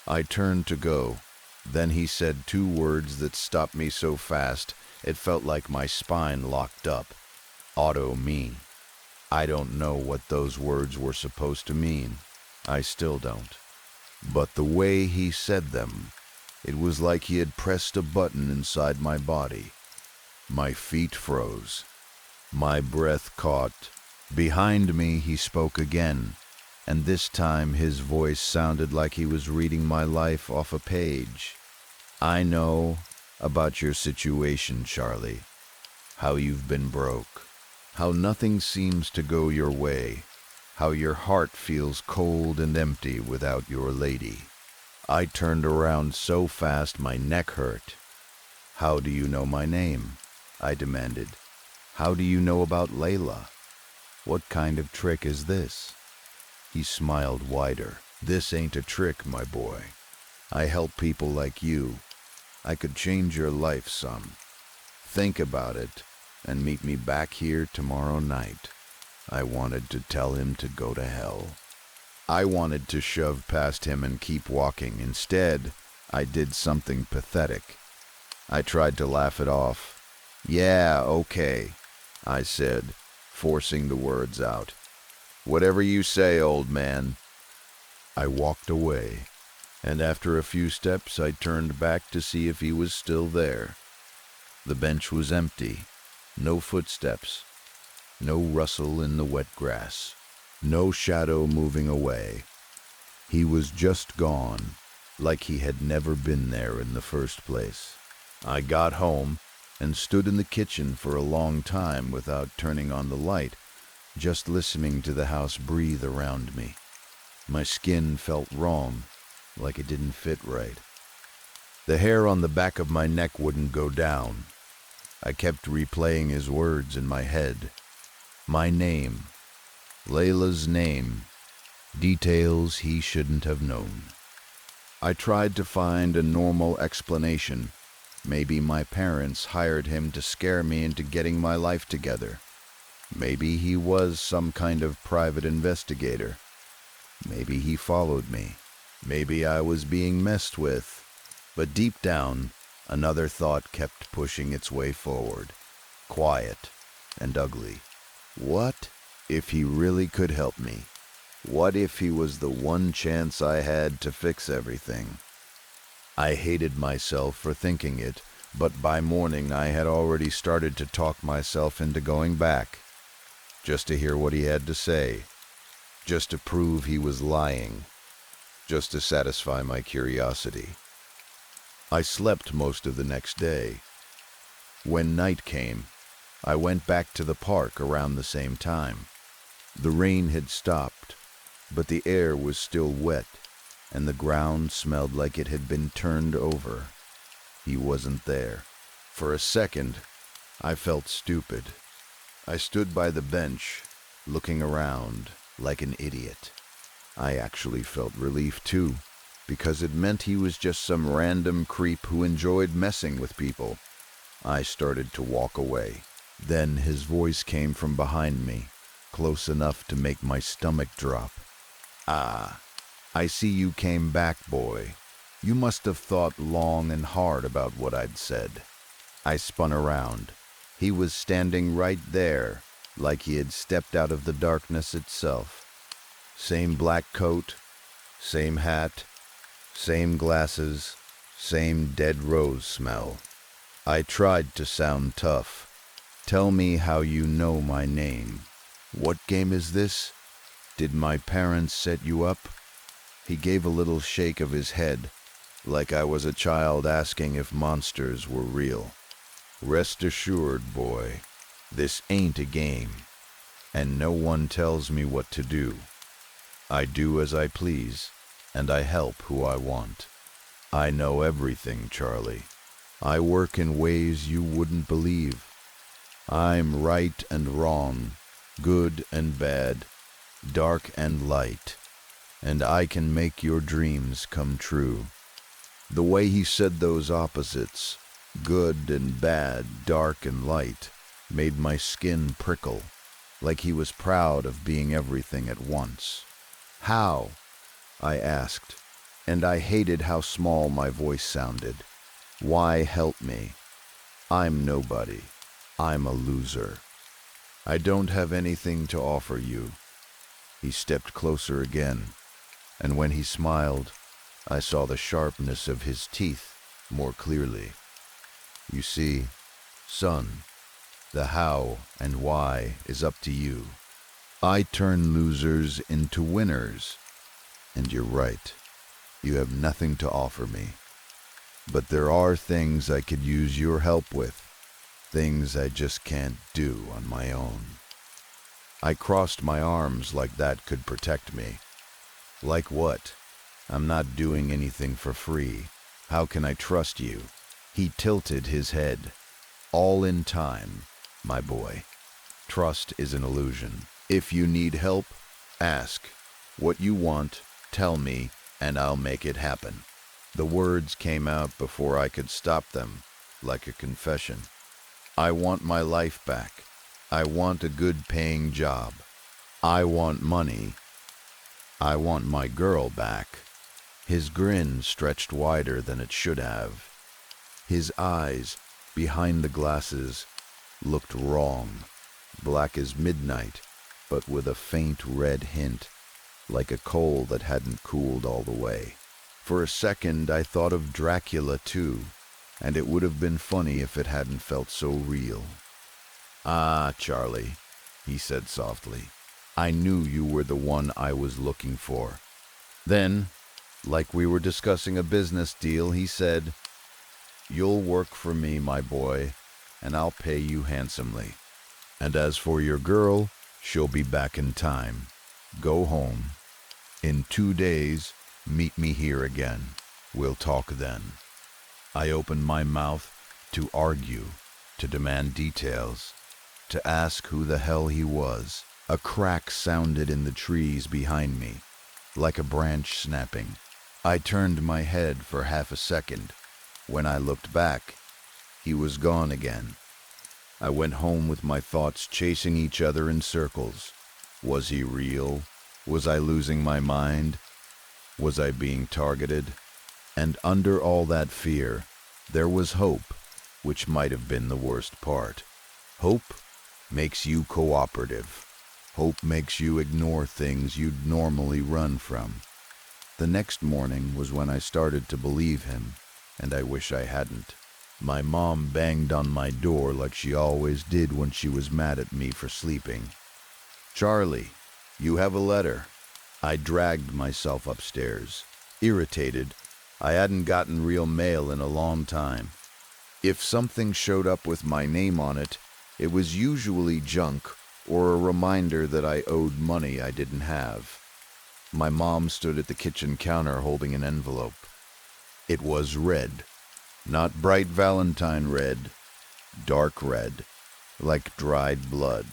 I turned to go. Then he said two words that stopped me so fast it felt like my spine locked up. "Auto me." I don't know what those words were supposed to mean. I still don't. But the way he said them, it was like he had pressed a button inside my body. My feet froze. My breath caught. Behind me he spoke again, and this time his voice sounded like he was reading my life off a page. "I know about your situation, Charlie. How you've been broke. How nothing seems to go your way. How your heart feels cold and empty without your lady." I turned around so fast my neck hurt. "How do you know my name?" I demanded. "How do you know about Layla? What kind of trick is this?" He smiled wider. "This ain't a trick, my boy. I help people like you. I could change your life some. Think about it and meet me back here tomorrow night." I wanted to tell him to go to hell. I wanted to shove past him and keep walking. Instead, I did something pathetic. I tried to laugh it off. "Yeah, okay," I said, forcing the words out. "Whatever you say, old man." I walked away, and after a few steps I turned back to see if he was still there. The bench was empty, no footsteps, no rustle in the wet grass, no shadow moving away. He was just gone, like he had never been there in the first place. I got home and stood in the kitchen for a long time without turning on the light, just listening to the house breathe around me. My skin felt wrong, like it didn't fit right. The hair on the back of my neck wouldn't go down. I kept replaying his words in my head. My name, Layla's name, details he shouldn't have known. I tried to find a normal explanation. Maybe my parents hired him to scare me into getting my life together. Maybe he was some kind of private investigator. Maybe he followed me. Maybe I was being messed with. But deep down, another thought kept pushing its way forward, quiet and ugly. What if he really could help me? What if he was the one chance I had to fix everything? I hated myself for thinking it, but by morning I had already started to talk myself into going back, just to hear what he had to say, just to prove he was lying, just to satisfy my curiosity. I slept most of the next day. When night came, I went back to the park around the same time. The rain had stopped, but the air was still wet, and the ground smelled like it had been turned over. He wasn't there. For a second, I felt stupid. I stood by the bench, looking around like an idiot. I actually felt relief too, because it meant he was just some random creep who enjoyed messing with people. I started to walk away. Then his voice came from behind me, close enough to make my stomach drop. "Ah, I see you came back, boy. You must have thought long and hard about what I'd said." I spun around. He was standing right there, like he had stepped out of the darkness itself. Same black coat, same hat, same glasses, same dead rose smell. I tried to sound tough. "Tell me how you know my name. What game is this? Did my parents set you up?" He gave a little shake of his head, like I was a child asking if monsters were real. "Rest assured, boy, this ain't a game, and no one tells me what to do. I do as I please, and I help who I want. I know everything, Charlie. I work in ways you wouldn't believe. I'm right and wrong, good and bad, dark and light, and I can make your dreams come true." The way he said those opposites, good and bad, dark and light, made my skin prickle, like he was proud of being everything at once. "How?" I asked, and I hated how small my voice sounded. "Why help me? I'm nobody. I'm a loser. I don't have anything to offer you." He stepped closer again, and when he smiled, I saw the sharpness of his teeth more clearly. "You see, son, the how and why is up to you. I turn losers into winners, and you're right. You have nothing to offer me. But there are things I could use your help with, things I just can't do on my own." I crossed my arms like that could protect me. "Like what? I'm not doing anything for free. How can I trust you?" He tilted his head. "All in time, my boy. Trust is an illusion. If you need help, ask. What you want, tell me, and I'll make it happen." The words came out before I could stop them, like a confession. I want my life back. I want a good-paying job. I want money. I want my girl back. His grin stretched wider than it should have. His eyes, behind the glasses, looked wrong, black as midnight, but with a faint red hint, like a coal that hadn't cooled all the way. For a second I thought of Dracula too, and it would have been funny if it hadn't felt so real. "Ah, Charlie," he said softly, "I knew you were the one I was looking for." Then, like we were discussing a business deal, he said, "You'll work for me, my boy, and I'll pay you handsomely. And as for your girl, she'll be back in time. Go home. In 2 days, meet me here again. We'll talk then." I opened my mouth to argue, to demand details, to ask who the hell he was. A crack sounded in the trees behind me, like a branch snapping. I turned my head for half a second. When I looked back, he was gone again. I went home with my thoughts chasing each other in circles. Was he real? Was I losing my mind? Was I being targeted? And under all that fear, there was hope, which might have been the worst part. Hope makes you cooperative. Hope makes you ignore things you'd normally run from. The next morning was when I started to believe him, and I wish I hadn't. My mom banged on my door like she always did when she was mad at me for sleeping. "Charlie, you have a letter." I dragged myself upstairs. Irritated, I hadn't gotten real mail in a long time. If something showed up with my name on it, it was usually junk or a reminder that I owed money I didn't have. My mom stood at the kitchen counter holding an envelope. It was red. Not bright Valentine red, dark red, like dried blood.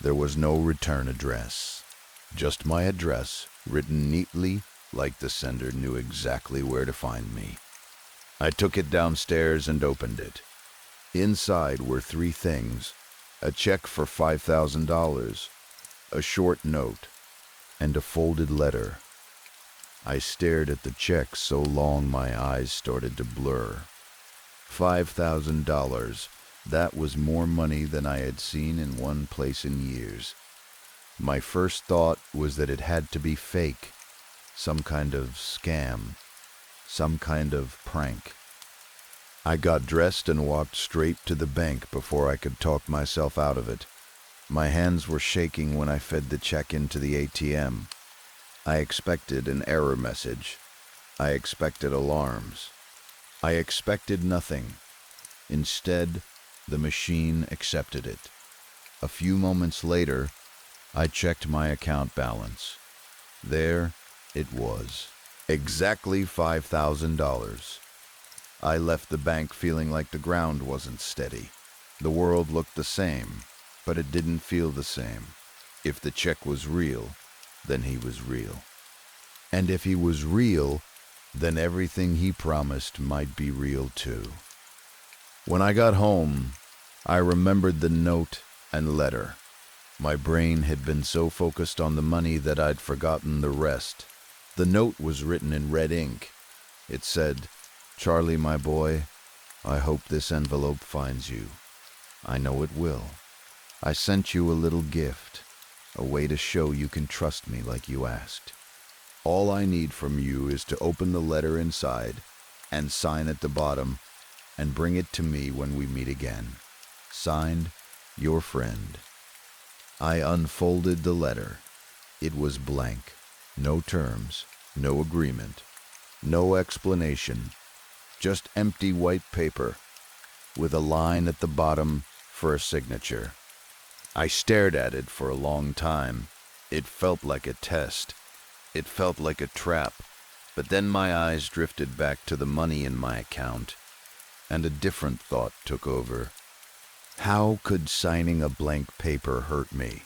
There was no return address. Just my address, written neatly, like the sender knew exactly where to find me. I took it downstairs and opened it. Inside were 3 things: a check for $5,000, a short note, and a folded letter. I stared at the check so long my eyes started to blur. $5,000. That was more money than I had seen in one place in years. My first thought was that it had to be fake, some kind of scam, some kind of prank. I got dressed and walked straight to the bank before I could talk myself out of it. My hands were shaking when I fed the check into the ATM. I expected an error message. I expected alarms. I expected nothing. Instead, the machine accepted it. A few moments later, I checked my account balance. There it was. Exactly $5,000. I left the bank feeling like the ground wasn't steady. The world looked the same, but it didn't feel the same. If the check was real, then he was real. And if he was real, then everything he promised might be real too. When I got home, I remembered the note and letter. My brain had been so focused on the money that I'd forgotten the rest. The note was written in red ink. It said, "Charlie, my boy, I hope this envelope finds you. I know it will. I sent you a little gift, a way to show you can trust me like you asked. All I need from you is to open the letter inside and sign at the bottom and bring it to me when we meet again. Signed, your friend." I unfolded the letter. It was blank. No terms, no agreement, no explanation. Just empty white paper with a line at the bottom for a signature. I stared at it for a long time. It felt like a test. It felt like a trap. But then my eyes drifted back to the money in my account, and a different thought took over. How could signing a blank paper hurt me?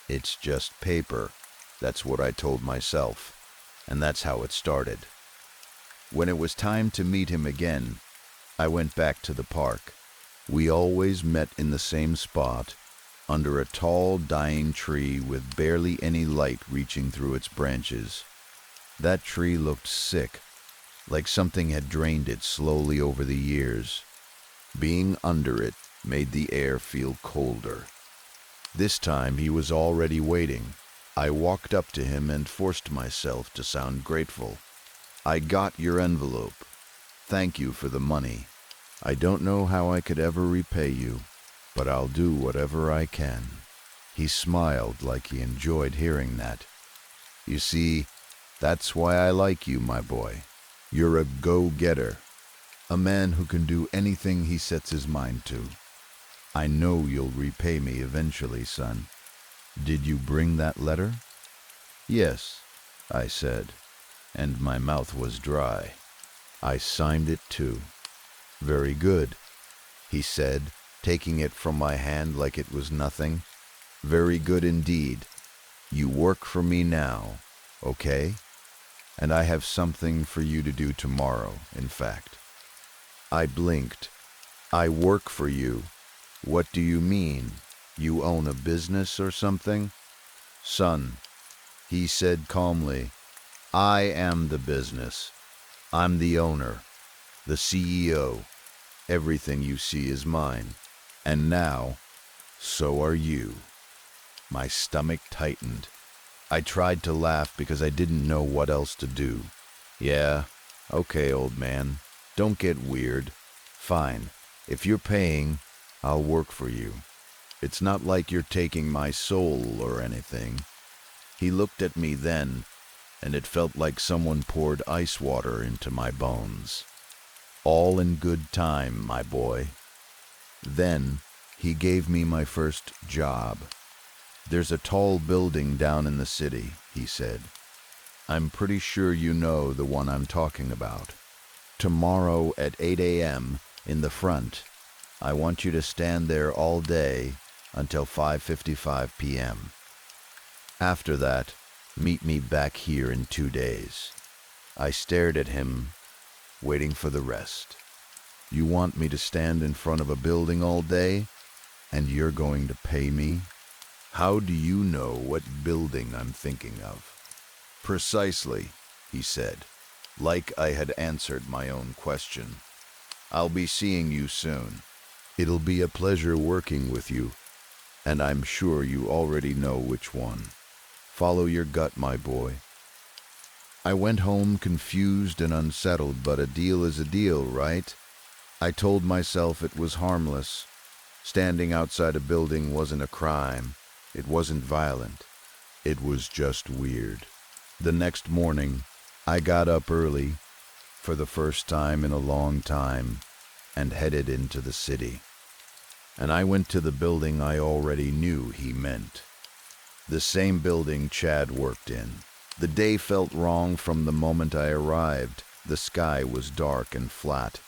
It's just paper. That's what I told myself, and that's how it started. When it was time to meet him again, I went back to the park. We always met in the same spot, under a tall, dying tree with barely any light reaching through its branches. That tree looked sick, like something had drained it slowly over the years. Being under it made the air feel colder. This time he was already waiting. I walked up to him and forced myself to sound grateful. "I got your envelope. Thank you for the money. I don't know how I could ever repay you, but I'll do whatever I can." He smiled like he enjoyed hearing that. "You see, that's why I like you, my boy. You're a go-getter, a man who can do anything he sets his mind to. I know you'll repay me eventually, son. Did you bring that letter?" "Yes," I said, and my mouth was dry. "I signed it too." "Very good," he said, taking it from my hand like it was nothing. "Very good indeed. You work for me now, okay? And I have something for you to do tomorrow, in fact." I blinked. "I work for you? What do you mean? You own a business or something?" "Son," he said calmly, "I am the business. I'm the owner, the CEO. Everything you see is mine. And now, so are you." My stomach tightened. I tried to laugh because I didn't know what else to do. "Yeah, okay, old man. Don't get weird. Fine. If you're paying, I'll work for you. It's not like you're taking my soul or anything." He looked at me then, and it felt like someone poured ice water into my bones. "All in good time, my boy." Then he gave me my first job. "There's a tall building down in the city," he said. "I'm pretty sure you know the one I'm talking about. Tomorrow at 8 a.m. in the front, I want you to stand there all day until 5:55 p.m. After that, meet me back here in 2 days." I stared at him, waiting for the rest. "You want me to stand in front of a building all day, and you're going to pay me? How do you know what building I'm thinking of?" "Precisely," he said, like I had answered my own question. "I'll be seeing you soon. It'll be a pleasure working with you, and I'm sure you already know which one. Follow your gut, my boy." I went home confused and unsettled, but a deal is a deal, right? I told myself it was harmless. Standing outside a building wasn't a crime. It wasn't violent. It was just weird. The next morning, I got up early, for the first time in a long time, and headed into the city. And I went to the building I already knew he meant. The same building Chad worked in. The day felt wrong from the moment I arrived. The sky was dark and flat,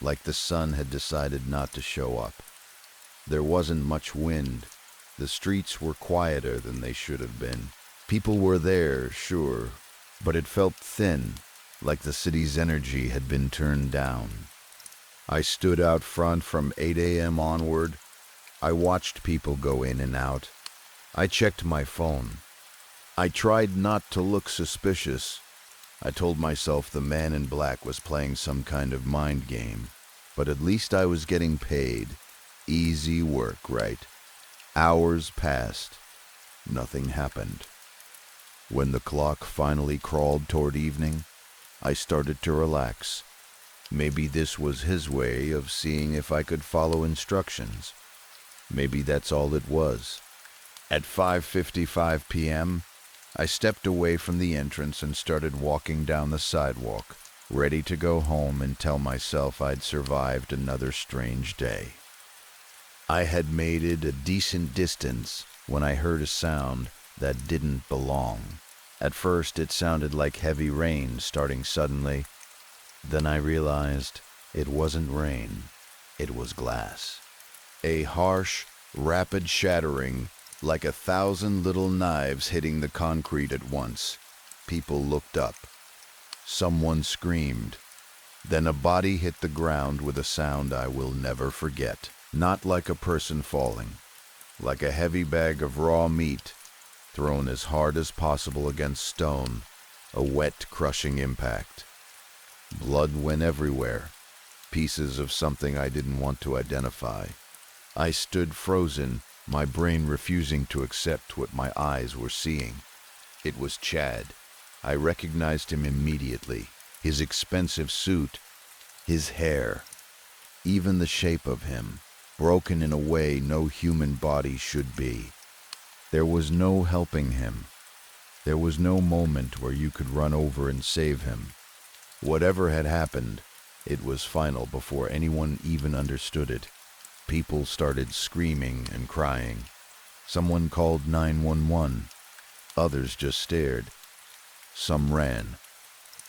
like the sun had decided not to show up. There wasn't much wind. The streets were quieter than they should have been. People were there, sure, but it felt thin, like the city's energy had been turned down. I stood out front from 8 a.m. onward. I watched people go in and out. I checked my phone. I tried not to look suspicious. I told myself the man in black was playing some kind of mind game, but at least I was getting paid. Easy work, right? Hours passed. Nothing happened. When the clock finally crawled toward evening, I started to relax. Maybe this was his way of seeing if I could follow instructions. Maybe that's all it was. At 5:55 p.m., I stepped away from the entrance and started walking down the sidewalk, ready to go home and tell myself I'd survived another strange day. I had made it a decent distance when I heard a sound that didn't belong. At first it sounded like heavy rain starting suddenly. Then I realized it wasn't rain, it was glass. A harsh, rapid shattering, like 1,000 little knives hitting the concrete at once. People looked up. Someone screamed. Then a body hit the ground with a sound I will never forget. Not like a person falling, like a heavy bag of raw meat thrown as hard as possible against stone. A wet, crushing impact. Blood went everywhere. Pieces of something I didn't want to identify. I stood frozen, my brain refusing to accept what my eyes were seeing. It was Chad. I recognized him immediately. His expensive suit, his hair, even the shape of him, broken in a way no human body should be. There was no helping him. There was no moment where you could run over and save him. Whatever had happened, it was final before anyone even understood it. People started screaming and crying. Someone called 911. Others just stared. Some ran.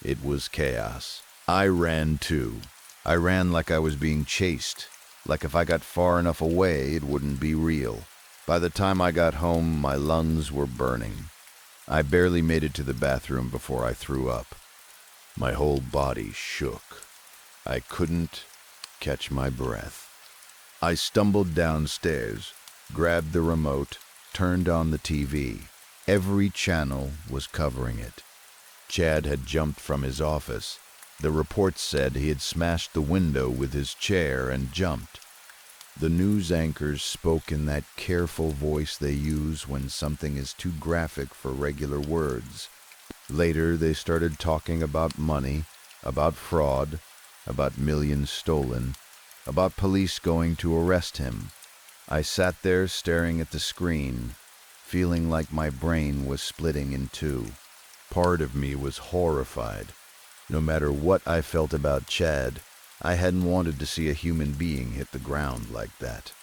It was chaos. I ran too. I ran like I was being chased, like if I got far enough away it wouldn't be real. By the time I got home, my lungs were burning. I barely made it to the bathroom before I threw up. My whole body shook. I couldn't catch my breath. I stumbled downstairs, grabbed the remote, turned on the TV. Every channel was covering it. Chad had jumped from his office. The reports said he had smashed the window with his chair and jumped. The news anchors spoke in that careful voice they use when something is too graphic for regular words. Later, they started talking about money, about fraud, about millions stolen, about police going to arrest him. I sat there staring at the screen, feeling like my brain was splitting in two. Part of me was horrified. No matter what I felt about Chad, I hadn't wanted to see a human being hit the ground like that.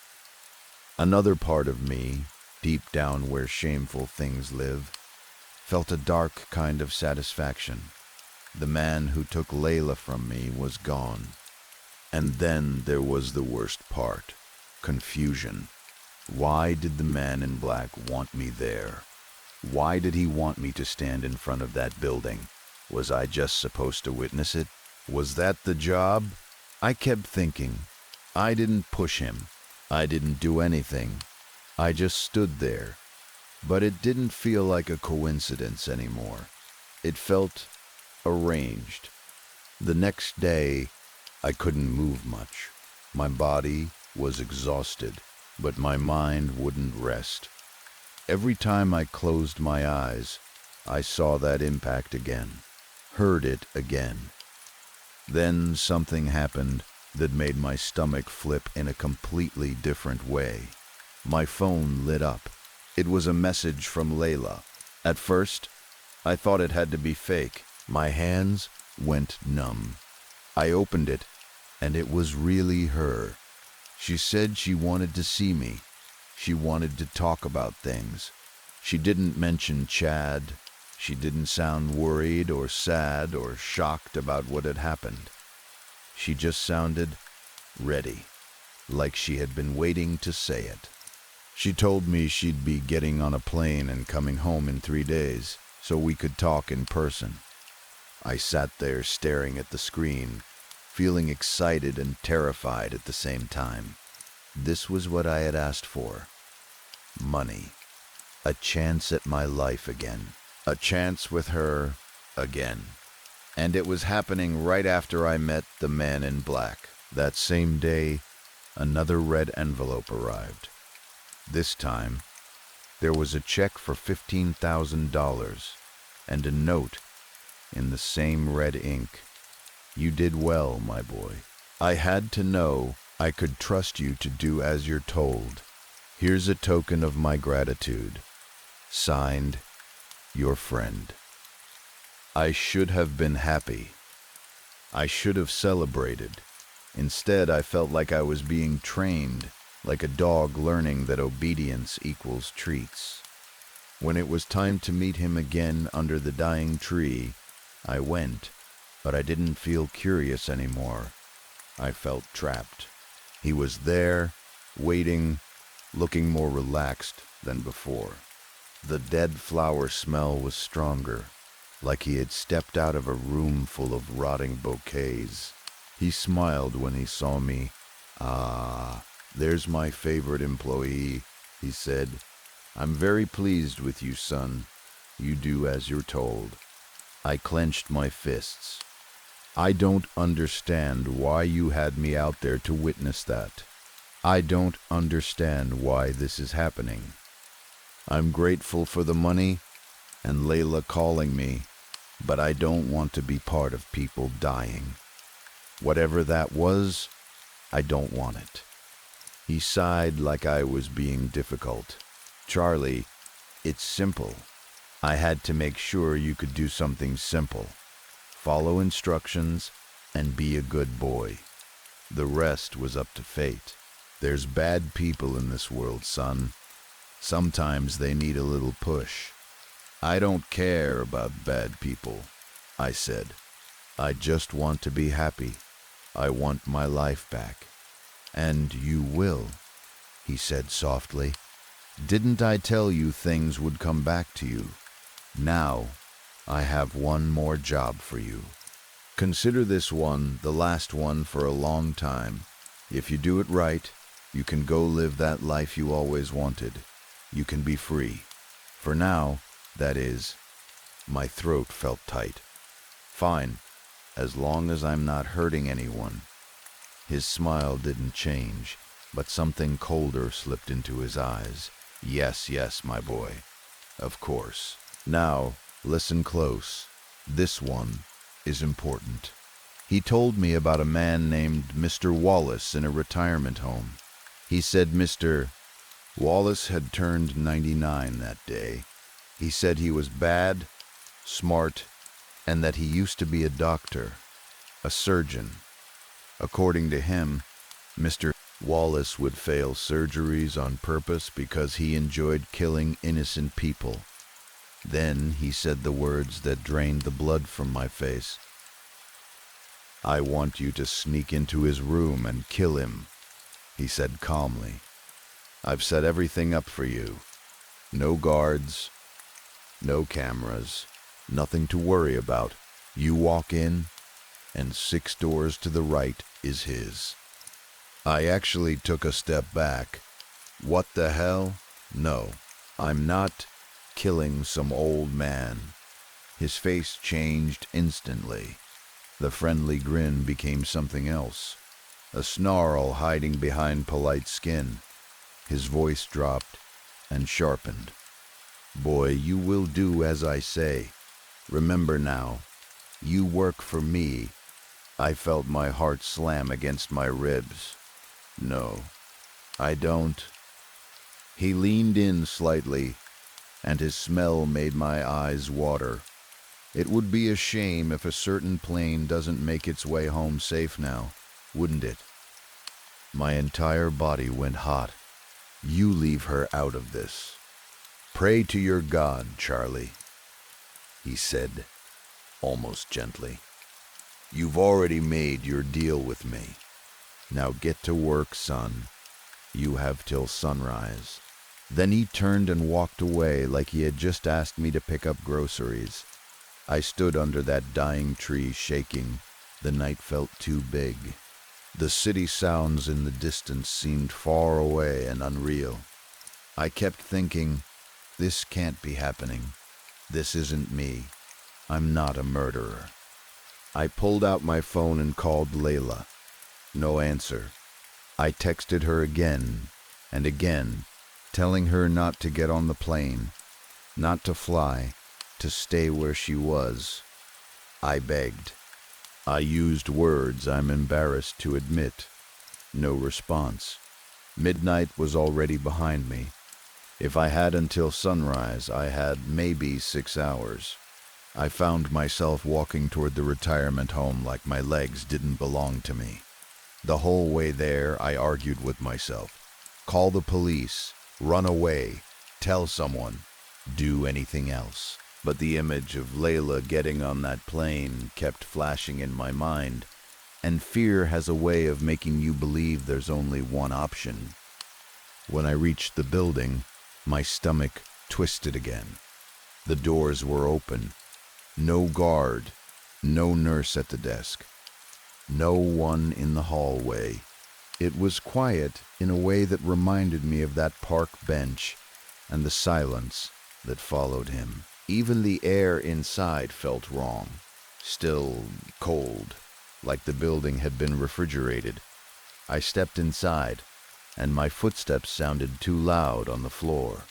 Another part of me, deep down where shameful things live, felt a dark kind of satisfaction. The man who took Layla from me was gone. And then there was the worst part, confusion. Why did the man in black want me there? Why did he want me to stand in front of that building? Was I just supposed to witness it? Was that the job? I kept thinking. I didn't push him. I didn't do anything. I just stood there. But it didn't feel like a coincidence anymore. It felt arranged. The next day, I couldn't move much. My body was exhausted, but my mind wouldn't rest. Every time I closed my eyes, I saw that impact again, heard it again. Then something happened that made my stomach flip in a completely different way. My phone lit up. It was a message from Layla. At first, I thought it had to be fake. My hands went numb. I opened it, and it was really her. She said she wanted to see me. She wanted to talk about things. She didn't mention Chad. She didn't sound worried or sad or shocked about what had happened. She just sounded ready, like she had been waiting to say it. She told me she'd be getting on a plane and coming home in 3 days, so we could talk in person. I sat there staring at the screen, feeling excited and terrified at the same time. This was what I had asked for. Money. A chance at my life again. A chance with her again. And it was happening right after I met the man in black. That same day, another red envelope arrived. This time, there was a check for $15,000 and a note in the same red ink. You did well, my boy. I had to know I could trust you to do as you're told. Here's a token of my gratitude. Signed, your friend. I should have been happy. I should have celebrated. Instead, I felt like I was being trained, like a dog learning that obedience equals treats. When it was time to meet him again under the dying tree, I went, but I didn't feel curious anymore. I felt trapped. He was there, waiting, looking more relaxed than before. The dead flower smell was stronger, like he had stepped out of a room full of rotting bouquets. He smiled when he saw me. "Ah, there's my favorite employee," he said. "I'm very pleased with you, son. You do as you're told." I clenched my fists. I don't understand why you had me out there to witness that. I don't understand why this is happening. I'm grateful for the money and Layla calling me, but I don't want to be part of people dying. Whatever that was, I don't want it. He sighed like I was being difficult. Charlie, it's simple. I had to make sure you could do something simple. Follow instructions and be a good boy. The rest was up to fate. There's bad people in this world, son. Sometimes they need a little push. I don't care about bad people, I said. I just want to be happy. I want my life back. And you will, he said softly. Didn't I tell you things would come back to you? Now, I have one more job for you. Consider this one the last one for a long time. If you do it right, you can go live that life you always wanted. You can be free. For now, that is. My throat felt tight. Fine, as long as I'm not hurting anyone. His smile didn't change, but something colder slipped into his eyes. Yes, yes, my boy. Of course. Now, listen close. This one is important. He told me about a man named Mr. Wallace in a retirement home. He said Mr. Wallace had turned 99 that day. He said he was bad, smart, and that he used to be a doctor, a surgeon. According to him, Mr. Wallace would fail surgeries on purpose because he enjoyed killing innocent people. Then he said the words that drained the blood from my face. I want you to sneak into his room and kill him, he said calmly. I've set everything up for you. No guards, no cameras, nothing to worry about. You walk in, and 6 doors to the right is his. I actually took a step back. What the hell? No, I'm not killing some old man. His face changed instantly. The friendly grin became something else, a snarl hiding behind polite skin. His voice dropped and sharpened. Boy, you will do as I say. Remember now, you work for me. I felt my heart slam against my ribs. No, I don't. He leaned in slightly, and his smell made my eyes water. It would be a shame if a certain plane doesn't make its way home safe now, wouldn't it? My entire body went hot. You leave her out of this. Pray to your God, Charlie, he said, almost gently. You've already made your deal with me. Now get to work, son. You have till sunrise. Then he turned and walked away like he had just asked me to pick up groceries. I stood under that dying tree shaking. The night felt too big. The city sounds in the distance seemed far away and unreal. I kept thinking, this can't be happening. This isn't me. I'm not a murderer. I pulled out my phone and called Layla. No answer. I texted her again and again, telling her not to get on the plane, not to fly, to stay where she was. I begged. I used words I'm embarrassed to admit. No response. Midnight was already behind me. If I had until sunrise, I had maybe 6 hours. I found myself walking toward the retirement home like my legs didn't belong to me. The whole way there, I argued with myself. Call the police, run away, tell someone, do anything else. But the image of Layla getting on that plane kept flashing in my mind, and fear has a way of making you believe there's only one option. When I reached the building, my stomach twisted again. The doors were open. No guard, no nurse at the desk. No one in the hallway. It was quiet in a way that reminded me of that park bench and the silence that followed him. Even the air inside felt wrong, still cold, like the building had been refrigerated. I stepped inside, and my footsteps sounded too loud on the floor.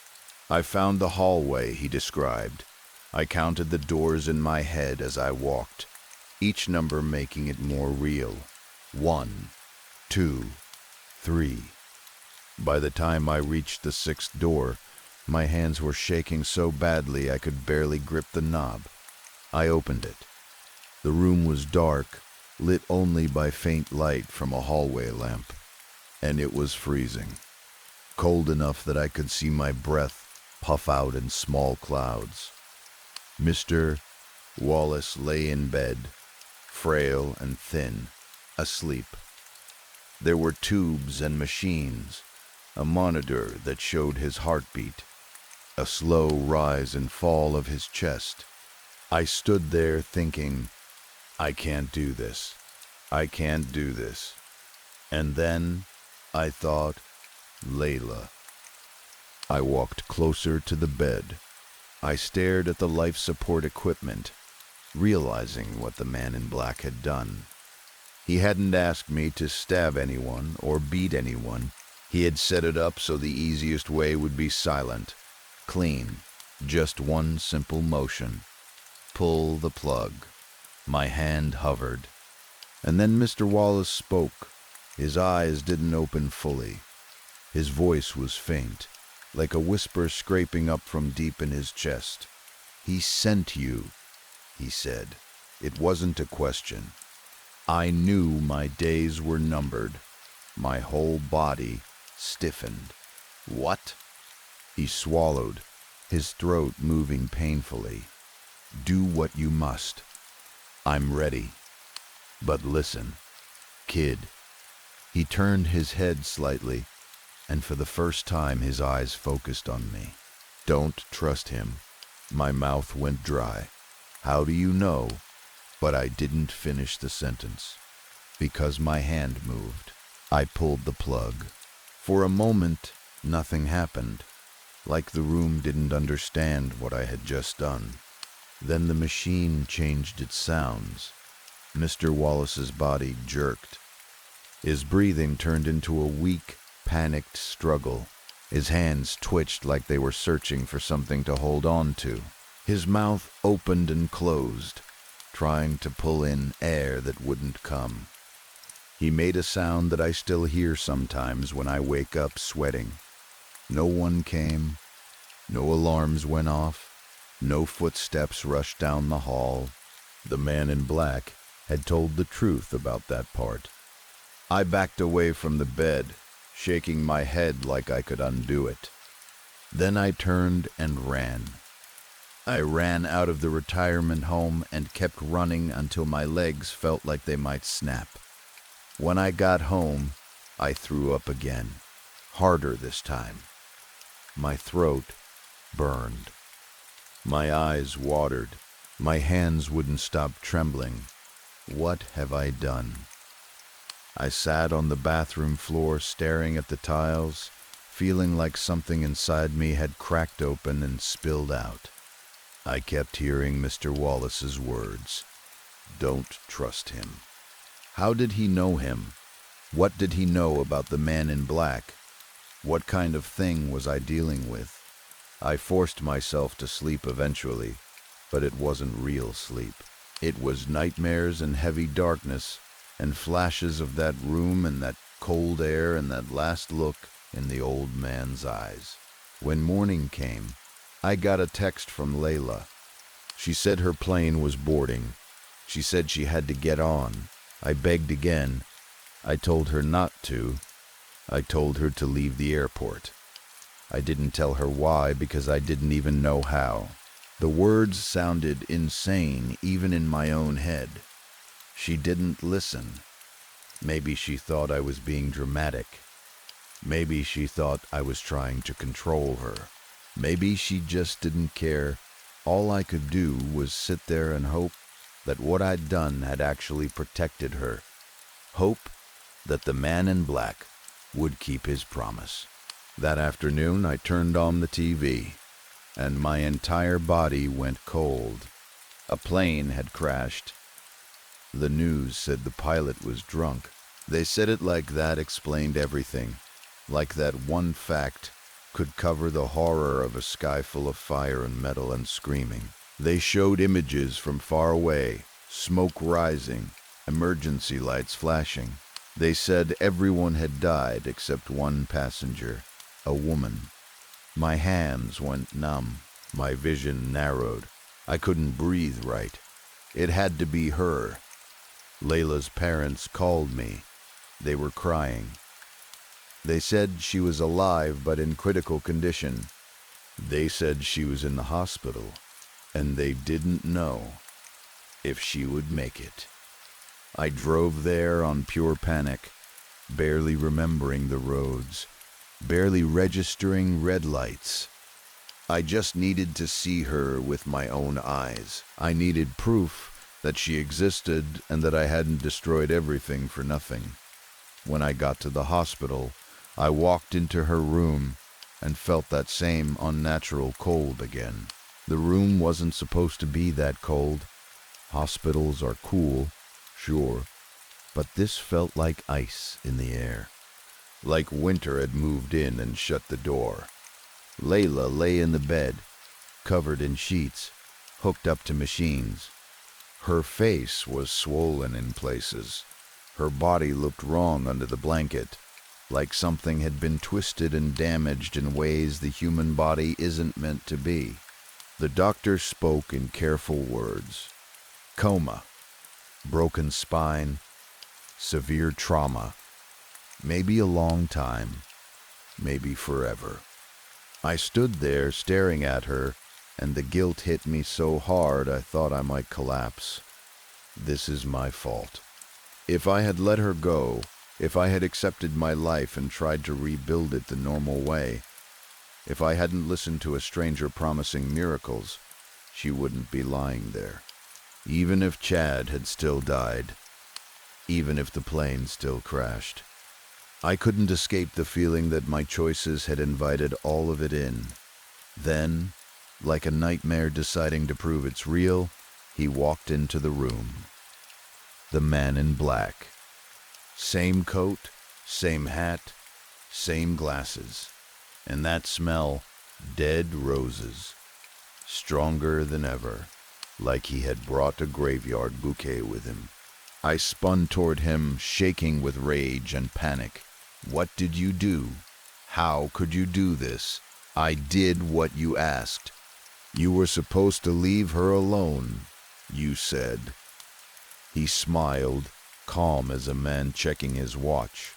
I found the hallway he described. I counted the doors in my head as I walked, each number making it more real. 1, 2, 3. By the time I reached the 6th door, my hands were shaking so badly I could barely grip the knob. I opened it. The room was dark, lit only by faint light from a hallway lamp, and it was freezing. Cold enough that I could see my breath puff out in small clouds. Mr. Wallace lay in bed, frail and thin, asleep. There were tubes and machines, a monitor that showed his heartbeat, a slow rise and fall of his chest. I stood there thinking, I can't do this. I can't do this. And then I thought, Layla. I walked closer to the bed. I stared at the life support equipment, realizing what the man in black had done. He hadn't asked me to stab anyone or beat anyone. He had set it up so the easiest way would be silent, clean, just one simple motion. Pull the plug. My hand hovered. And then Mr. Wallace spoke. His eyes didn't open fully. His voice was faint, like a whisper scraping up from deep in his chest. He sent you, he said. It wasn't a question. I knew my days were numbered. My whole body stiffened. What? He swallowed, his throat moving painfully. Do what you must. I'm ready. But listen, kid. He turned his head slightly, and for the first time his eyes focused on me. Don't trust him. My mouth went dry. How do you know? But I didn't finish the sentence, because my hand moved. I pulled the plug. For a moment, nothing happened, like the room didn't understand what I had just done. Then the machine changed its sounds. Mr. Wallace's body jerked. His breathing turned into a weak, panicked struggle. His hands twitched like they were searching for something to hold on to. His mouth opened and closed, trying to pull in air that wouldn't come. He made a sound that I still hear sometimes when I wake up sweating. No one came. No alarms went off. No footsteps rushed down the hall. The man in black had told the truth about that part. I backed away from the bed, shaking my head like I could undo it. Then I turned and ran. I ran out of the retirement home and kept running until my legs felt like they might snap. When I got home, I threw up again, harder this time. My throat burned. My eyes watered. My hands wouldn't stop trembling. What have I done? I sat on the bathroom floor staring at the tiles, feeling like something inside me had cracked open and spilled out. I kept hearing Mr. Wallace's words. Don't trust him. How did he know him? What did he know about the man in black? What kind of thing was I dealing with? I forced myself to sleep eventually, but it wasn't real sleep. It was nightmares and heavy darkness, and flashes of that room and that cold air and that last look in the old man's eyes. When morning came, I got a text from Layla. She said her plane was boarding. She said she had to get on. I begged again. I told her not to. I told her to leave the airport. I didn't tell her why because I didn't even know how. The words sounded insane even in my own head. She didn't listen. Maybe she thought I was being dramatic. Maybe she thought I was trying to control her. Maybe she just didn't care. All I could do was sit there and hope that what I'd done had actually protected her. Hope that the man in black would keep his promise. That afternoon, I turned on the TV. and my entire body went cold. A plane had crashed. The news said the pilot was drunk. They said it like that explained everything, like that one fact could cover the horror of a sky full of fire and metal and screaming. They showed images from far away, smoke rising, emergency lights flashing. They said everyone had died except one passenger, a woman. My hands went numb, my vision narrowed. I couldn't breathe right. It had to be her. Layla's parents called me. They were crying. They said she was alive but in critical condition. They said she was in the hospital, and they didn't know if she would make it. I drove there on pure panic, barely remembering the roads, barely registering red lights. I just needed to see her with my own eyes. I needed proof that she existed and that I hadn't destroyed everything for nothing. When I got to the hospital, I walked into her room and felt that same unnatural cold again. The room wasn't supposed to be that cold. Hospitals are cool, sure, but this felt like ice in the air. Like winter had moved in and shut the door. Layla lay in the bed, covered in sheets, hooked up to machines. Her face was swollen in places. Her body looked wrong under the blanket, like something had been twisted and damaged in ways the human body isn't meant to be. The doctor spoke in careful words. Coma, broken spine, severe trauma, maybe a long time, maybe forever. I stood there staring at her, and the guilt hit me so hard I thought I might collapse. This is my fault. If I had let her go, if I had accepted my life and tried to rebuild it the normal way, if I hadn't listened to a stranger promising miracles, she wouldn't be lying there. Even if Chad had still died, even if the plane still crashed, I couldn't escape the feeling that my choices had invited all of it in. Then, like a nightmare deciding to prove it's real, he walked into the room. The man in black. Same coat, same hat, same glasses. And that smell, dead roses. Stronger than ever, like he had brought a graveyard bouquet with him. I spun toward him, shaking with rage and panic. What did you do? How could you do this? I did what you asked. You were supposed to leave her alone, you said. He smiled, calm as a man checking his watch.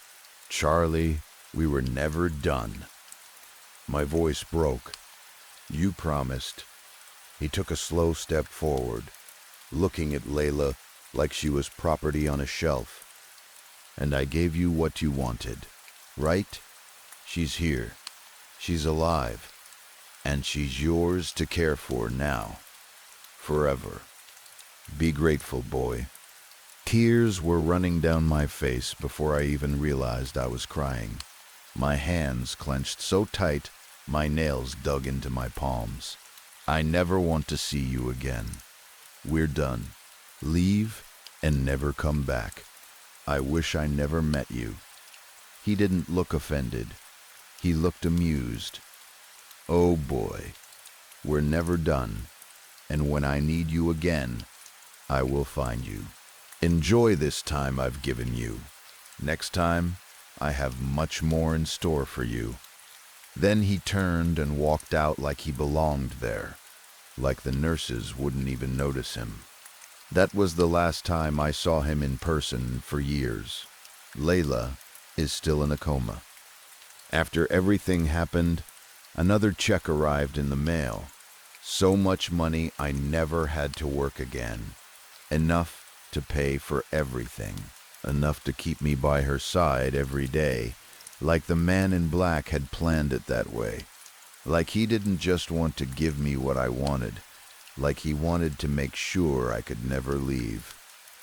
Charlie, we were never done. My voice broke. You promised. He took a slow step forward, looking at Layla like she was property on a shelf. And I gave you what you wanted, right? She's here. She's alive. And she's yours to care for now. Forever. Be grateful, boy. Tears were running down my face before I even realized I was crying. My hands clenched so tight, my nails dug into my palms. I never want to see you again. We're done. Leave and never come back. I wish I never met you. He didn't look offended. He looked amused. Oh boy, we're never done, and when I need you again, I will find you. Enjoy this time I've given you. Next time, I have much more in store for you. Then he turned and walked out like he belonged there, like the nurses wouldn't even notice him. That was the last time I saw him in person for years. Layla is still in a coma. After everything happened, another check arrived in the mail. So much money I never had to work again. Enough to pay for everything. Enough to keep me by her side every day, like the man in black had planned it that way. Like he didn't just want to give me what I wanted, like he wanted to make sure I could never leave.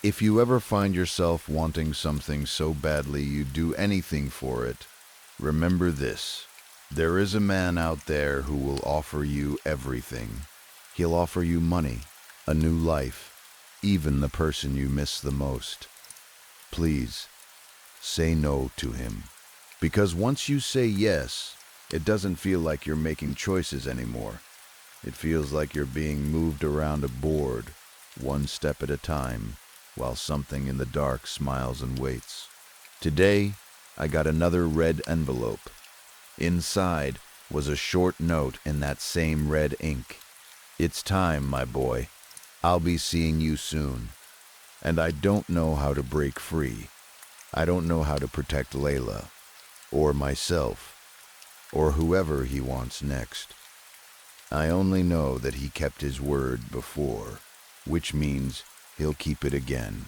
If you ever find yourself wanting something so badly you'd do anything for it, remember this. There is a man out there who will offer you everything. He'll offer you money, a new life, even the person you miss the most. Please, say no to him. Because once you say yes, it doesn't feel like you're making choices anymore. It feels like you're being moved around a board, one step at a time, while something in the dark smiles and waits. Today, I got another red envelope. Inside was a short note in that same red ink. It's time, my boy. I'll be seeing you soon. And I don't know how to break free. I don't know how to protect Layla, or myself, or whoever he wants next. I only know that he kept his word before, which means he'll keep it again.